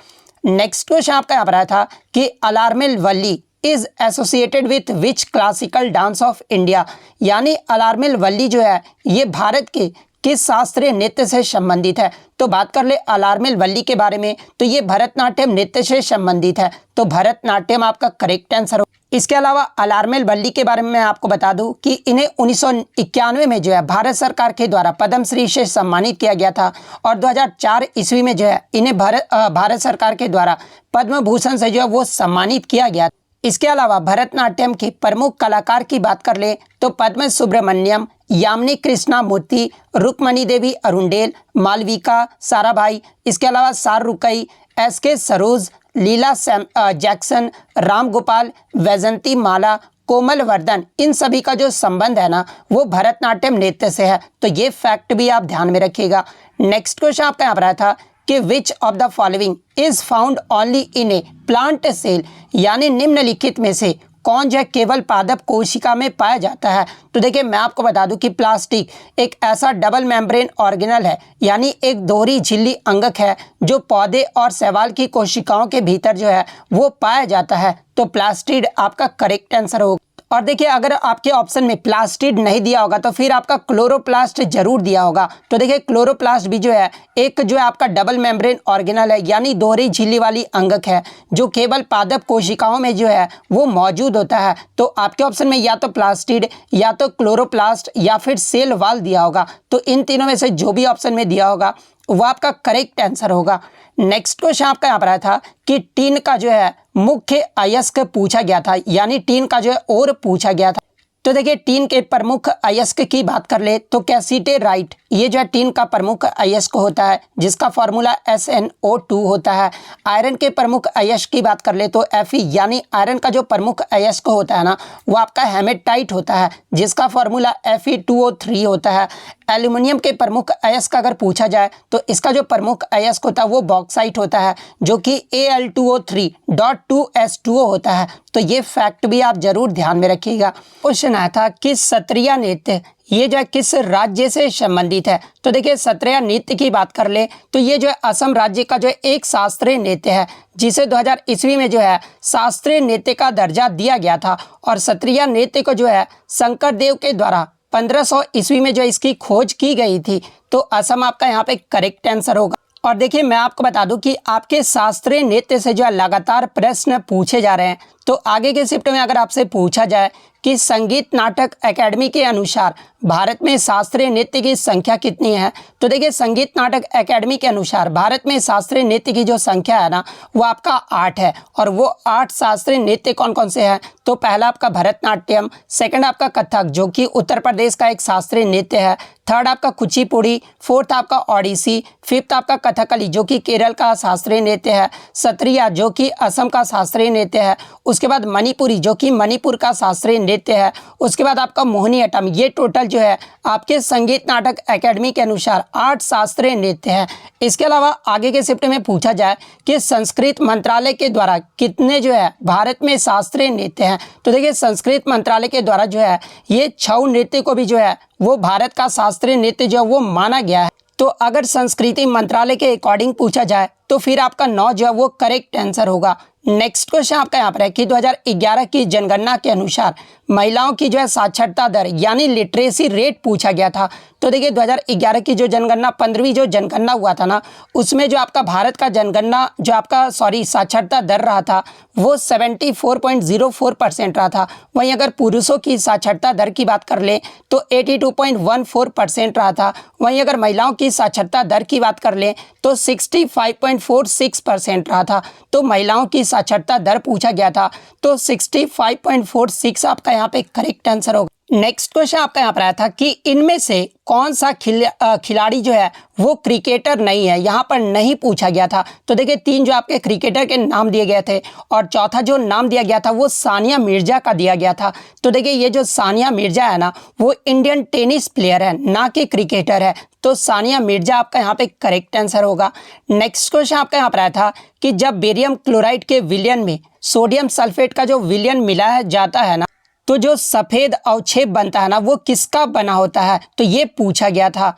नेक्स्ट क्वेश्चन आपका यहाँ पर आया था कि Alarmel Valli is associated with which classical dance of India, यानी अलार्मेल वल्ली जो है ये भारत के किस शास्त्रीय नृत्य से संबंधित है। तो बात कर ले अलार्मेल वल्ली के बारे में, तो ये भरतनाट्यम नृत्य से संबंधित है। तो भरतनाट्यम आपका करेक्ट आंसर हो। इसके अलावा अलार्मेल वल्ली के बारे में मैं आपको बता दूं कि इन्हें 1991 में जो है भारत सरकार के द्वारा पद्मश्री से सम्मानित किया गया था। और 2004 ईस्वी में जो है इन्हें भारत सरकार के द्वारा पद्म भूषण से जो है वो सम्मानित किया गया। इसके अलावा भरतनाट्यम के प्रमुख कलाकार की बात कर ले तो पद्म सुब्रमण्यम, यामिनी कृष्णमूर्ति, रुक्मणी देवी अरुंडेल, मालविका साराभाई, इसके अलावा शाहरुखई, एस.के. सरोज, लीला जैक्सन, राम गोपाल, वैजंती माला, कोमल वर्धन, इन सभी का जो संबंध है ना वो भरतनाट्यम नृत्य से है। तो ये फैक्ट भी आप ध्यान में रखिएगा। नेक्स्ट क्वेश्चन आपका यहाँ पर आया था कि which of the following is found only in a plant cell, यानी निम्नलिखित में से कौन जो है केवल पादप कोशिका में पाया जाता है। तो देखिए मैं आपको बता दूं कि प्लास्टिक एक ऐसा डबल मेम्ब्रेन ऑर्गेनल है, यानी एक दोहरी झिल्ली अंगक है जो पौधे और शैवाल की कोशिकाओं के भीतर जो है वो पाया जाता है। तो प्लास्टिड आपका करेक्ट आंसर होगा। और देखिए अगर आपके ऑप्शन में प्लास्टिड नहीं दिया होगा तो फिर आपका क्लोरोप्लास्ट जरूर दिया होगा। तो देखिए क्लोरोप्लास्ट भी जो है एक जो है आपका डबल मेम्ब्रेन ऑर्गेनल है, यानी दोहरी झिल्ली वाली अंगक है जो केवल पादप कोशिकाओं में जो है वो मौजूद होता है। तो आपके ऑप्शन में या तो प्लास्टिड या तो क्लोरोप्लास्ट या फिर सेल वाल दिया होगा। तो इन तीनों में से जो भी ऑप्शन में दिया होगा वो आपका करेक्ट आंसर होगा। नेक्स्ट क्वेश्चन आपका यहाँ पर आया था कि टीन का जो है मुख्य अयस्क पूछा गया था, यानी टीन का जो है और पूछा गया था। तो देखिए टीन के प्रमुख अयस्क की बात कर ले तो कैसीटेराइट ये जो है टीन का प्रमुख अयस्क होता है जिसका फॉर्मूला SnO2 होता है। आयरन के प्रमुख अयस्क की बात कर ले तो Fe यानी आयरन का जो प्रमुख अयस्क होता है ना वो आपका हेमेटाइट होता है जिसका फॉर्मूला Fe2O3 होता है। एल्यूमिनियम के प्रमुख अयस्क अगर पूछा जाए तो इसका जो प्रमुख अयस्क होता है वो बॉक्साइट होता है जो कि Al2O3.2S2O होता है। तो ये फैक्ट भी आप जरूर ध्यान में रखिएगा। क्वेश्चन आया था कि सत्रिया नृत्य ये जो है किस राज्य से संबंधित है। तो देखिए सत्रिया नृत्य की बात कर ले तो ये जो है असम राज्य का जो है एक शास्त्रीय नृत्य है जिसे 2000 ईस्वी में जो है शास्त्रीय नृत्य का दर्जा दिया गया था। और सत्रिया नृत्य को जो है शंकर देव के द्वारा 1500 ईस्वी में जो इसकी खोज की गई थी। तो असम आपका यहाँ पे करेक्ट आंसर होगा। और देखिए मैं आपको बता दूं कि आपके शास्त्रीय नृत्य से जो है लगातार प्रश्न पूछे जा रहे हैं। तो आगे के शिफ्ट में अगर आपसे पूछा जाए कि संगीत नाटक एकेडमी के अनुसार भारत में शास्त्रीय नृत्य की संख्या कितनी है, तो देखिए संगीत नाटक एकेडमी के अनुसार भारत में शास्त्रीय नृत्य की जो संख्या है ना वो आपका 8 है। और वो 8 शास्त्रीय नृत्य कौन कौन से हैं, तो पहला आपका भरतनाट्यम, सेकंड आपका कथक जो कि उत्तर प्रदेश का एक शास्त्रीय नृत्य है, थर्ड आपका कुचिपुड़ी, फोर्थ आपका ओडिसी, फिफ्थ आपका कथकली जो कि केरल का शास्त्रीय नृत्य है, सत्रिया जो कि असम का शास्त्रीय नृत्य है, उसके बाद मणिपुरी जो कि मणिपुर का शास्त्रीय नृत्य है, उसके बाद आपका मोहिनीअट्टम। ये टोटल जो है आपके संगीत नाटक एकेडमी के अनुसार 8 शास्त्रीय नृत्य है। इसके अलावा आगे के शिफ्ट में पूछा जाए कि संस्कृत मंत्रालय के द्वारा कितने जो है भारत में शास्त्रीय नृत्य हैं, तो देखिए संस्कृत मंत्रालय के द्वारा जो है ये 6 नृत्य को भी जो है वो भारत का शास्त्रीय नृत्य जो है वो माना गया है। तो अगर संस्कृति मंत्रालय के अकॉर्डिंग पूछा जाए तो फिर आपका 9 जो है वो करेक्ट आंसर होगा। नेक्स्ट क्वेश्चन आपका यहाँ पर है कि 2011 की जनगणना के अनुसार महिलाओं की जो है साक्षरता दर यानी लिटरेसी रेट पूछा गया था। तो देखिए 2011 की जो जनगणना 15वीं जो जनगणना हुआ था ना उसमें जो आपका भारत का जनगणना जो आपका साक्षरता दर रहा था वो 74.04% रहा था। वहीं अगर पुरुषों की साक्षरता दर की बात कर ले तो 82.14% रहा था। वहीं अगर महिलाओं की साक्षरता दर की बात कर ले तो 65.46% रहा था। तो महिलाओं की साक्षरता दर पूछा गया था तो 65.46 आपका यहाँ पे करेक्ट आंसर होगा। नेक्स्ट क्वेश्चन आपका यहाँ पर आया था कि इनमें से कौन सा खिलाड़ी जो है वो क्रिकेटर नहीं है, यहाँ पर नहीं पूछा गया था। तो देखिए 3 जो आपके क्रिकेटर के नाम दिए गए थे और चौथा जो नाम दिया गया था वो सानिया मिर्जा का दिया गया था। तो देखिए ये जो सानिया मिर्जा है ना वो इंडियन टेनिस प्लेयर है, ना कि क्रिकेटर है। तो सानिया मिर्जा आपका यहाँ पे करेक्ट आंसर होगा। नेक्स्ट क्वेश्चन आपका यहाँ पर आया था कि जब बेरियम क्लोराइड के विलयन में सोडियम सल्फेट का जो विलयन मिलाया जाता है ना तो जो सफ़ेद अवक्षेप बनता है ना वो किसका बना होता है, तो ये पूछा गया था।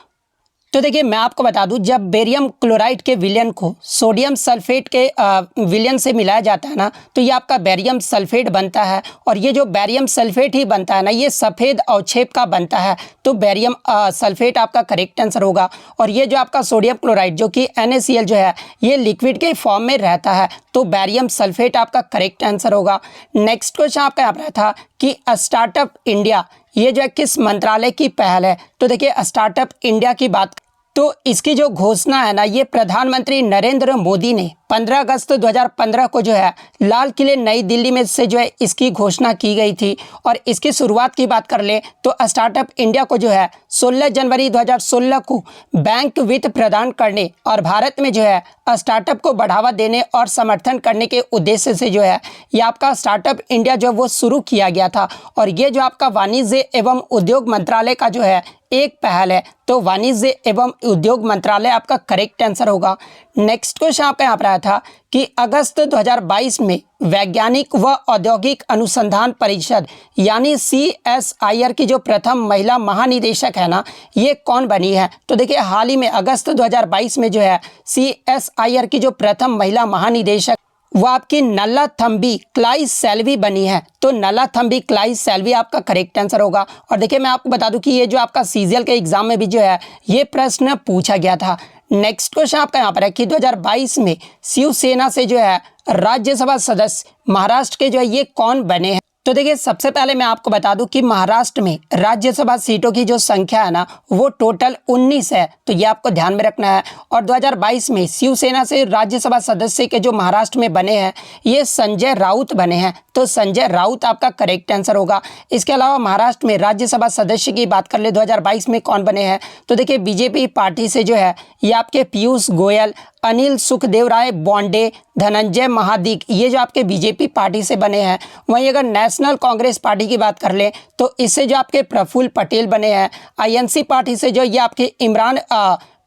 तो देखिए मैं आपको बता दूं, जब बेरियम क्लोराइड के विलयन को सोडियम सल्फेट के विलयन से मिलाया जाता है ना तो ये आपका बेरियम सल्फेट बनता है। और ये जो बेरियम सल्फेट ही बनता है ना ये सफ़ेद अवक्षेप का बनता है। तो बेरियम सल्फेट आपका करेक्ट आंसर होगा। और ये जो आपका सोडियम क्लोराइड जो कि NaCl जो है ये लिक्विड के फॉर्म में रहता है। तो बेरियम सल्फेट आपका करेक्ट आंसर होगा। नेक्स्ट क्वेश्चन आपका यहाँ पर था कि स्टार्टअप इंडिया ये जो है किस मंत्रालय की पहल है। तो देखिए स्टार्टअप इंडिया की बात तो इसकी जो घोषणा है ना ये प्रधानमंत्री नरेंद्र मोदी ने 15 अगस्त 2015 को जो है लाल किले नई दिल्ली में से जो है इसकी घोषणा की गई थी। और इसकी शुरुआत की बात कर ले तो स्टार्टअप इंडिया को जो है 16 जनवरी 2016 को बैंक वित्त प्रदान करने और भारत में जो है स्टार्टअप को बढ़ावा देने और समर्थन करने के उद्देश्य से जो है ये आपका स्टार्टअप इंडिया जो वो शुरू किया गया था। और ये जो आपका वाणिज्य एवं उद्योग मंत्रालय का जो है एक पहल है। तो वाणिज्य एवं उद्योग मंत्रालय आपका करेक्ट आंसर होगा। नेक्स्ट क्वेश्चन आपका यहाँ पर आया था कि अगस्त 2022 में वैज्ञानिक व औद्योगिक अनुसंधान परिषद यानी CSIR की जो प्रथम महिला महानिदेशक है ना ये कौन बनी है। तो देखिए हाल ही में अगस्त 2022 में जो है CSIR की जो प्रथम महिला महानिदेशक वो आपकी नल्लाथम्बी क्लाई सेल्वी बनी है। तो नल्लाथम्बी क्लाई सेल्वी आपका करेक्ट आंसर होगा। और देखिए मैं आपको बता दूं कि ये जो आपका CGL के एग्जाम में भी जो है ये प्रश्न पूछा गया था। नेक्स्ट क्वेश्चन आपका यहाँ पर है कि 2022 में शिवसेना से जो है राज्यसभा सदस्य महाराष्ट्र के जो है ये कौन बने हैं। तो देखिए सबसे पहले मैं आपको बता दूं कि महाराष्ट्र में राज्यसभा सीटों की जो संख्या है ना वो टोटल 19 है। तो ये आपको ध्यान में रखना है। और 2022 में शिवसेना से राज्यसभा सदस्य के जो महाराष्ट्र में बने हैं ये संजय राउत बने हैं। तो संजय राउत आपका करेक्ट आंसर होगा। इसके अलावा महाराष्ट्र में राज्यसभा सदस्य की बात कर ले 2022 में कौन बने हैं। तो देखिए बीजेपी पार्टी से जो है ये आपके पीयूष गोयल, अनिल सुखदेव राय बॉन्डे, धनंजय महादिक ये जो आपके बीजेपी पार्टी से बने हैं। वहीं अगर नेशनल कांग्रेस पार्टी की बात कर ले तो इससे जो आपके प्रफुल्ल पटेल बने हैं। INC पार्टी से जो ये आपके इमरान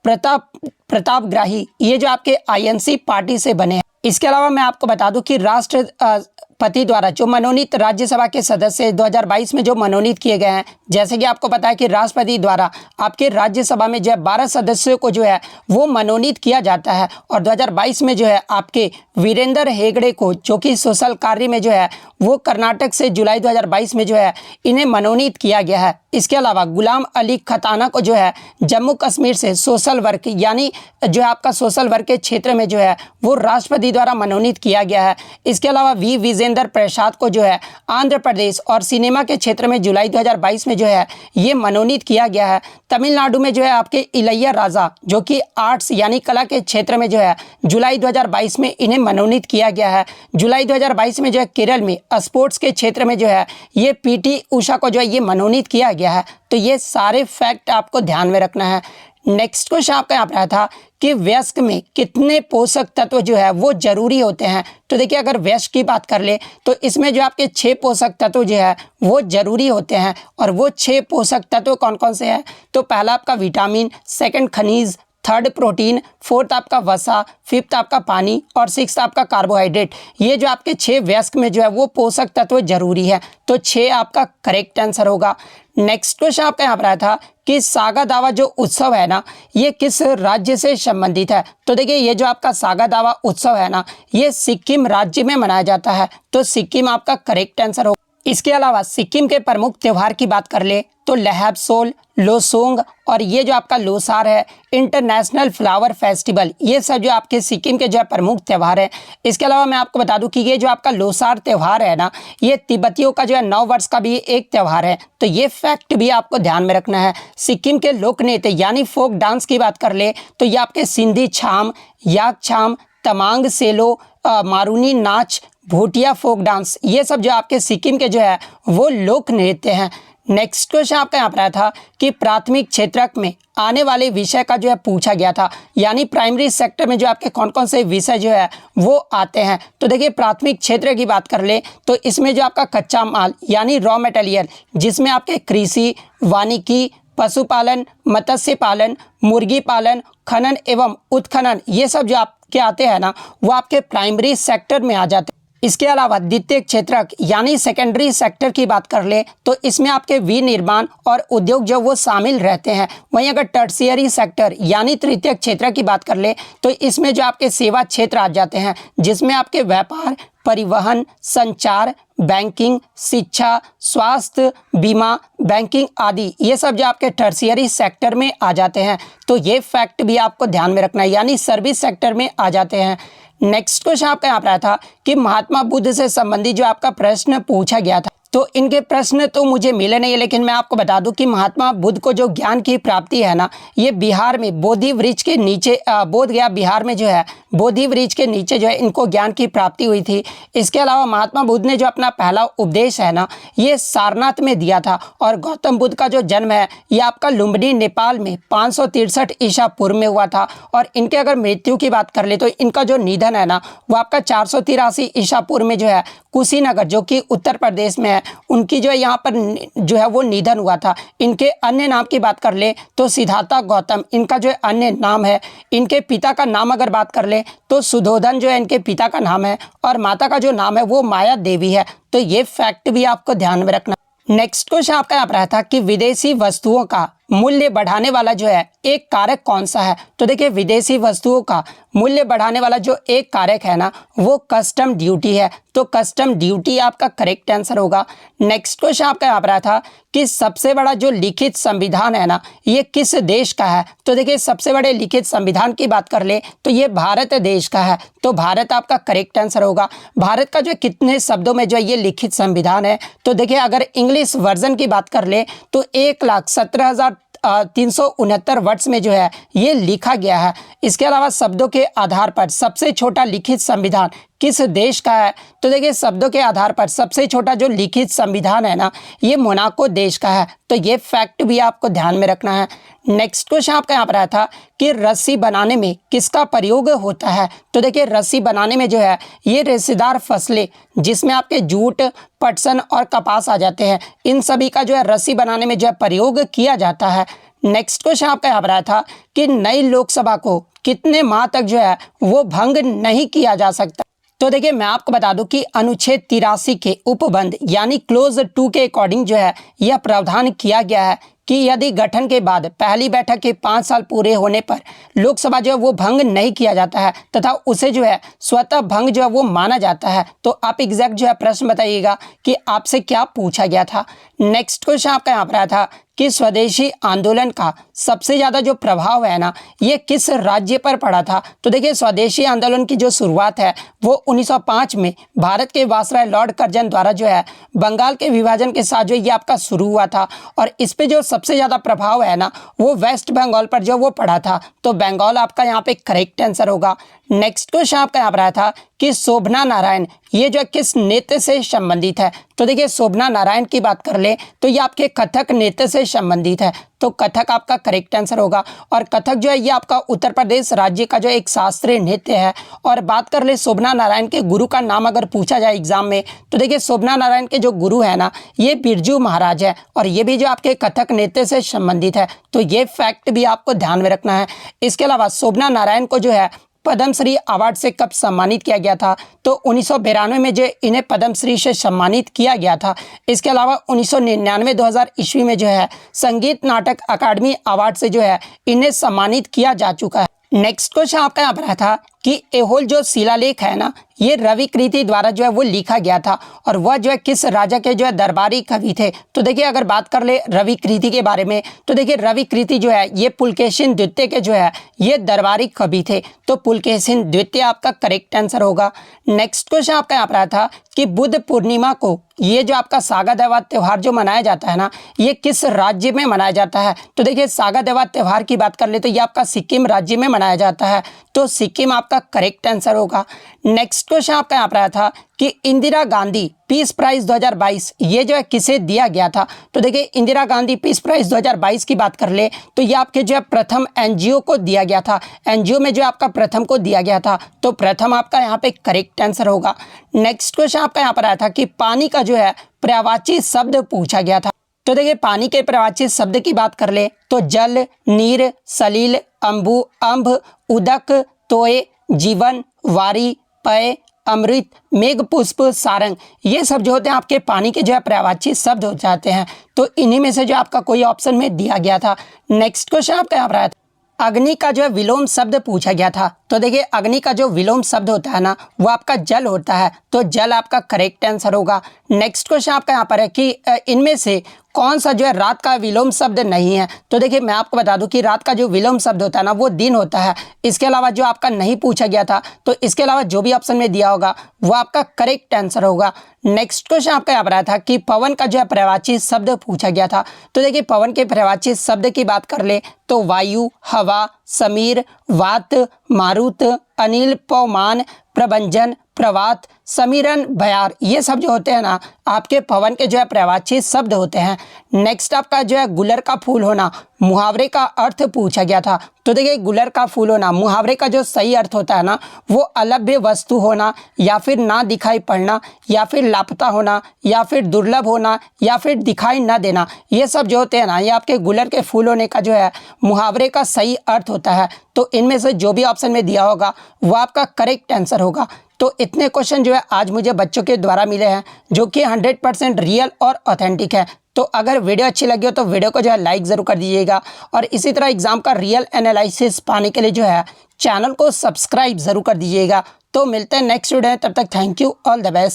प्रतापग्राही ये जो आपके INC पार्टी से बने हैं। इसके अलावा मैं आपको बता दूं कि राष्ट्रपति द्वारा जो मनोनीत राज्यसभा के सदस्य 2022 में जो मनोनीत किए गए हैं, जैसे कि आपको पता है कि राष्ट्रपति द्वारा आपके राज्यसभा में जो है 12 सदस्यों को जो है वो मनोनीत किया जाता है। और 2022 में जो है आपके वीरेंद्र हेगड़े को जो कि सोशल कार्य में जो है वो कर्नाटक से जुलाई 2022 में जो है इन्हें मनोनीत किया गया है। इसके अलावा गुलाम अली खताना को जो है जम्मू कश्मीर से सोशल वर्क यानी जो है आपका सोशल वर्क के क्षेत्र में जो है वो राष्ट्रपति द्वारा मनोनीत किया गया है। इसके अलावा V विजेंद्र प्रसाद को जो है आंध्र प्रदेश और सिनेमा के क्षेत्र में जुलाई 2022 में जो है ये मनोनीत किया गया है। तमिलनाडु में जो है आपके इलैया राजा जो कि आर्ट्स यानी कला के क्षेत्र में जो है जुलाई 2022 में इन्हें मनोनीत किया गया है। जुलाई 2022 में जो है केरल में स्पोर्ट्स के क्षेत्र में जो है ये PT उषा को जो है ये मनोनीत किया गया है। तो ये सारे फैक्ट आपको ध्यान में रखना है। नेक्स्ट क्वेश्चन आपका यहाँ पर आया था कि वयस्क में कितने पोषक तत्व जो है वो जरूरी होते हैं। तो देखिए अगर वयस्क की बात कर ले तो इसमें जो आपके 6 पोषक तत्व जो है वो जरूरी होते हैं। और वो 6 पोषक तत्व कौन कौन से हैं। तो पहला आपका विटामिन, सेकंड खनिज, थर्ड प्रोटीन, फोर्थ आपका वसा, फिफ्थ आपका पानी और सिक्स्थ आपका कार्बोहाइड्रेट। ये जो आपके 6 वयस्क में जो है वो पोषक तत्व जरूरी है। तो 6 आपका करेक्ट आंसर होगा। नेक्स्ट क्वेश्चन आपका यहाँ पर आया था कि सागा दावा जो उत्सव है ना ये किस राज्य से संबंधित है। तो देखिए ये जो आपका सागा दावा उत्सव है ना ये सिक्किम राज्य में मनाया जाता है। तो सिक्किम आपका करेक्ट आंसर होगा। इसके अलावा सिक्किम के प्रमुख त्यौहार की बात कर ले तो लहबसोल, लोसोंग और ये जो आपका लोसार है, इंटरनेशनल फ्लावर फेस्टिवल, ये सब जो आपके सिक्किम के जो है प्रमुख त्यौहार है। इसके अलावा मैं आपको बता दूं कि ये जो आपका लोसार त्यौहार है ना ये तिब्बतियों का जो है नव वर्ष का भी एक त्यौहार है। तो ये फैक्ट भी आपको ध्यान में रखना है। सिक्किम के लोक नृत्य यानी फोक डांस की बात कर ले तो ये आपके सिंधी छाम, याक छाम, तमांग सेलो, मारूनी नाच, भूटिया फोक डांस, ये सब जो आपके सिक्किम के जो है वो लोक नृत्य हैं। नेक्स्ट क्वेश्चन आपका यहाँ पर आया था कि प्राथमिक क्षेत्रक में आने वाले विषय का जो है पूछा गया था, यानी प्राइमरी सेक्टर में जो आपके कौन कौन से विषय जो है वो आते हैं। तो देखिए प्राथमिक क्षेत्र की बात कर ले तो इसमें जो आपका कच्चा माल यानी रॉ मटेरियल, जिसमें आपके कृषि, वानिकी, पशुपालन, मत्स्य पालन, मुर्गी पालन, खनन एवं उत्खनन, ये सब जो आपके आते हैं ना वो आपके प्राइमरी सेक्टर में आ जाते हैं। इसके अलावा द्वितीय क्षेत्रक यानी सेकेंडरी सेक्टर की बात कर ले तो इसमें आपके विनिर्माण और उद्योग जो वो शामिल रहते हैं। वहीं अगर टर्शियरी सेक्टर यानी तृतीय क्षेत्र की बात कर ले तो इसमें जो आपके सेवा क्षेत्र आ जाते हैं, जिसमें आपके व्यापार, परिवहन, संचार, बैंकिंग, शिक्षा, स्वास्थ्य, बीमा, बैंकिंग आदि, ये सब जो आपके टर्शियरी सेक्टर में आ जाते हैं। तो ये फैक्ट भी आपको ध्यान में रखना है, यानी सर्विस सेक्टर में आ जाते हैं। नेक्स्ट क्वेश्चन आपका यहाँ पर आया था कि महात्मा बुद्ध से संबंधित जो आपका प्रश्न पूछा गया था, तो इनके प्रश्न तो मुझे मिले नहीं है, लेकिन मैं आपको बता दूं कि महात्मा बुद्ध को जो ज्ञान की प्राप्ति है ना, ये बिहार में बोधि वृक्ष के नीचे, बोध गया बिहार में जो है बोधि वृक्ष के नीचे जो है इनको ज्ञान की प्राप्ति हुई थी। इसके अलावा महात्मा बुद्ध ने जो अपना पहला उपदेश है ना ये सारनाथ में दिया था, और गौतम बुद्ध का जो जन्म है ये आपका लुम्बिनी नेपाल में 563 ईसा पूर्व में हुआ था। और इनके अगर मृत्यु की बात कर ले तो इनका जो निधन है ना वो आपका 483 ईसा पूर्व में जो है कुशीनगर जो कि उत्तर प्रदेश में है, उनकी जो है यहाँ पर जो है वो निधन हुआ था। इनके अन्य नाम की बात कर ले तो सिद्धार्थ गौतम इनका जो है अन्य नाम है। इनके पिता का नाम अगर बात कर ले तो सुधोधन जो है इनके पिता का नाम है, और माता का जो नाम है वो माया देवी है। तो ये फैक्ट भी आपको ध्यान में रखना। नेक्स्ट क्वेश्चन आपका यहाँ पर आया था कि विदेशी वस्तुओं का मूल्य बढ़ाने वाला जो है एक कारक कौन सा है। तो देखिए विदेशी वस्तुओं का मूल्य बढ़ाने वाला जो एक कारक है ना वो कस्टम ड्यूटी है। तो कस्टम ड्यूटी आपका करेक्ट आंसर होगा। नेक्स्ट क्वेश्चन आपका यहाँ पर आया था कि सबसे बड़ा जो लिखित संविधान है ना ये किस देश का है। तो देखिए सबसे बड़े लिखित संविधान की बात कर ले तो ये भारत देश का है। तो भारत आपका करेक्ट आंसर होगा। भारत का जो कितने शब्दों में जो है ये लिखित संविधान है, तो देखिए अगर इंग्लिश वर्जन की बात कर ले तो 1,17,369 वर्ड्स में जो है ये लिखा गया है। इसके अलावा शब्दों के आधार पर सबसे छोटा लिखित संविधान किस देश का है। तो देखिए शब्दों के आधार पर सबसे छोटा जो लिखित संविधान है ना ये मोनाको देश का है। तो ये फैक्ट भी आपको ध्यान में रखना है। नेक्स्ट क्वेश्चन आपका यहाँ पर आया था कि रस्सी बनाने में किसका प्रयोग होता है। तो देखिए रस्सी बनाने में जो है ये रेशेदार फसलें, जिसमें आपके जूट, पटसन और कपास आ जाते हैं, इन सभी का जो है रस्सी बनाने में जो है प्रयोग किया जाता है। नेक्स्ट क्वेश्चन आपका यहाँ पर आया था कि नई लोकसभा को कितने माह तक जो है वो भंग नहीं किया जा सकता। तो देखिए मैं आपको बता दूं कि अनुच्छेद 83 के उपबंध यानी क्लोज 2 के अकॉर्डिंग जो है यह प्रावधान किया गया है कि यदि गठन के बाद पहली बैठक के 5 साल पूरे होने पर लोकसभा जो है वो भंग नहीं किया जाता है तथा उसे जो है स्वतः भंग जो है वो माना जाता है। तो आप एग्जैक्ट जो है प्रश्न बताइएगा कि आपसे क्या पूछा गया था। नेक्स्ट क्वेश्चन आपका यहाँ पर आया था कि स्वदेशी आंदोलन का सबसे ज़्यादा जो प्रभाव है ना ये किस राज्य पर पड़ा था। तो देखिए स्वदेशी आंदोलन की जो शुरुआत है वो 1905 में भारत के वायसराय लॉर्ड कर्जन द्वारा जो है बंगाल के विभाजन के साथ जो ये आपका शुरू हुआ था, और इस पे जो सबसे ज़्यादा प्रभाव है ना वो वेस्ट बंगाल पर जो वो पड़ा था। तो बंगाल आपका यहाँ पे करेक्ट आंसर होगा। नेक्स्ट क्वेश्चन आपका यहाँ पर आया था कि शोभना नारायण ये जो किस नृत्य से संबंधित है। तो देखिए शोभना नारायण की बात कर ले तो ये आपके कथक नृत्य से संबंधित है। तो कथक आपका करेक्ट आंसर होगा। और कथक जो है ये आपका उत्तर प्रदेश राज्य का जो एक शास्त्रीय नृत्य है। और बात कर ले शोभना नारायण के गुरु का नाम अगर पूछा जाए एग्जाम में तो देखिए शोभना नारायण के जो गुरु है ना ये बिरजू महाराज है, और ये भी जो आपके कथक नृत्य से संबंधित है। तो ये फैक्ट भी आपको ध्यान में रखना है। इसके अलावा शोभना नारायण को जो है पद्मश्री अवार्ड से कब सम्मानित किया गया था। तो 1992 में जो इन्हें पद्मश्री से सम्मानित किया गया था। इसके अलावा 1999-2000 ईस्वी में जो है संगीत नाटक अकादमी अवार्ड से जो है इन्हें सम्मानित किया जा चुका है। नेक्स्ट क्वेश्चन आपका यहाँ पर आया था कि ऐहोल जो शिलालेख है ना ये रवि कृति द्वारा जो है वो लिखा गया था, और वह जो है किस राजा के जो है दरबारी कवि थे। तो देखिए अगर बात कर ले रवि कृति के बारे में तो देखिए रवि कृति जो है ये पुलकेशिन द्वितीय के जो है ये दरबारी कवि थे। तो पुलकेशिन द्वितीय आपका करेक्ट आंसर होगा। नेक्स्ट क्वेश्चन आपका यहाँ पर आया था कि बुद्ध पूर्णिमा को ये जो आपका सागा दावा त्यौहार जो मनाया जाता है ना ये किस राज्य में मनाया जाता है। तो देखिए सागा दावा त्यौहार की बात कर ले तो ये आपका सिक्किम राज्य में मनाया जाता है। तो सिक्किम आपका आपका करेक्ट आंसर होगा। नेक्स्ट क्वेश्चन आपका यहाँ पर आया था कि इंदिरा गांधी पीस प्राइज 2022 ये जो है किसे दिया गया था। तो देखिए इंदिरा गांधी पीस प्राइज 2022 की बात कर ले तो ये आपके जो है प्रथम एनजीओ को दिया गया था। एनजीओ में जो आपका प्रथम को दिया गया था, तो प्रथम आपका यहाँ पे करेक्ट आंसर होगा। नेक्स्ट क्वेश्चन आपका यहाँ पर आया था कि पानी का जो है पर्यायवाची शब्द पूछा गया था। तो देखिए पानी के पर्यायवाची शब्द की बात कर ले तो जल, नीर, सलील, अंबु, अंभ, उदक, तोय, जीवन, वारी, पय, अमृत, मेघ पुष्प, सारंग, ये सब जो होते हैं आपके पानी के जो है पर्यायवाची शब्द हो जाते हैं। तो इन्हीं में से जो आपका कोई ऑप्शन में दिया गया था। नेक्स्ट क्वेश्चन आपका यहाँ पर आया था अग्नि का जो है विलोम शब्द पूछा गया था। तो देखिए अग्नि का जो विलोम शब्द होता है ना वो आपका जल होता है, तो जल आपका करेक्ट आंसर होगा। नेक्स्ट क्वेश्चन आपका यहाँ पर है कि इनमें से कौन सा जो है रात का विलोम शब्द नहीं है। तो देखिए मैं आपको बता दूं कि रात का जो विलोम शब्द होता है ना वो दिन होता है। इसके अलावा जो आपका नहीं पूछा गया था, तो इसके अलावा जो भी ऑप्शन में दिया होगा वो आपका करेक्ट आंसर होगा। नेक्स्ट क्वेश्चन आपका यहाँ पर आया था कि पवन का जो है पर्यायवाची शब्द पूछा गया था। तो देखिए पवन के पर्यायवाची शब्द की बात कर ले तो वायु, हवा, समीर, वात, मारुत, अनिल, पवमान, प्रभंजन, प्रवात, समीरन, भयार, ये सब जो होते हैं ना आपके पवन के जो है पर्यायवाची शब्द होते हैं। नेक्स्ट आपका जो है गुलर का फूल होना मुहावरे का अर्थ पूछा गया था। तो देखिए गुलर का फूल होना मुहावरे का जो सही अर्थ होता है ना वो अलभ्य वस्तु होना, या फिर ना दिखाई पड़ना, या फिर लापता होना, या फिर दुर्लभ होना, या फिर दिखाई न देना, ये सब जो होते हैं ना ये आपके गुलर के फूल होने का जो है मुहावरे का सही अर्थ होता है। तो इनमें से जो भी ऑप्शन में दिया होगा वो आपका करेक्ट आंसर होगा। तो इतने क्वेश्चन जो है आज मुझे बच्चों के द्वारा मिले हैं जो कि 100% रियल और ऑथेंटिक है। तो अगर वीडियो अच्छी लगी हो तो वीडियो को जो है लाइक ज़रूर कर दीजिएगा, और इसी तरह एग्जाम का रियल एनालिसिस पाने के लिए जो है चैनल को सब्सक्राइब ज़रूर कर दीजिएगा। तो मिलते हैं नेक्स्ट वीडियो में, तब तक thank you, all the best.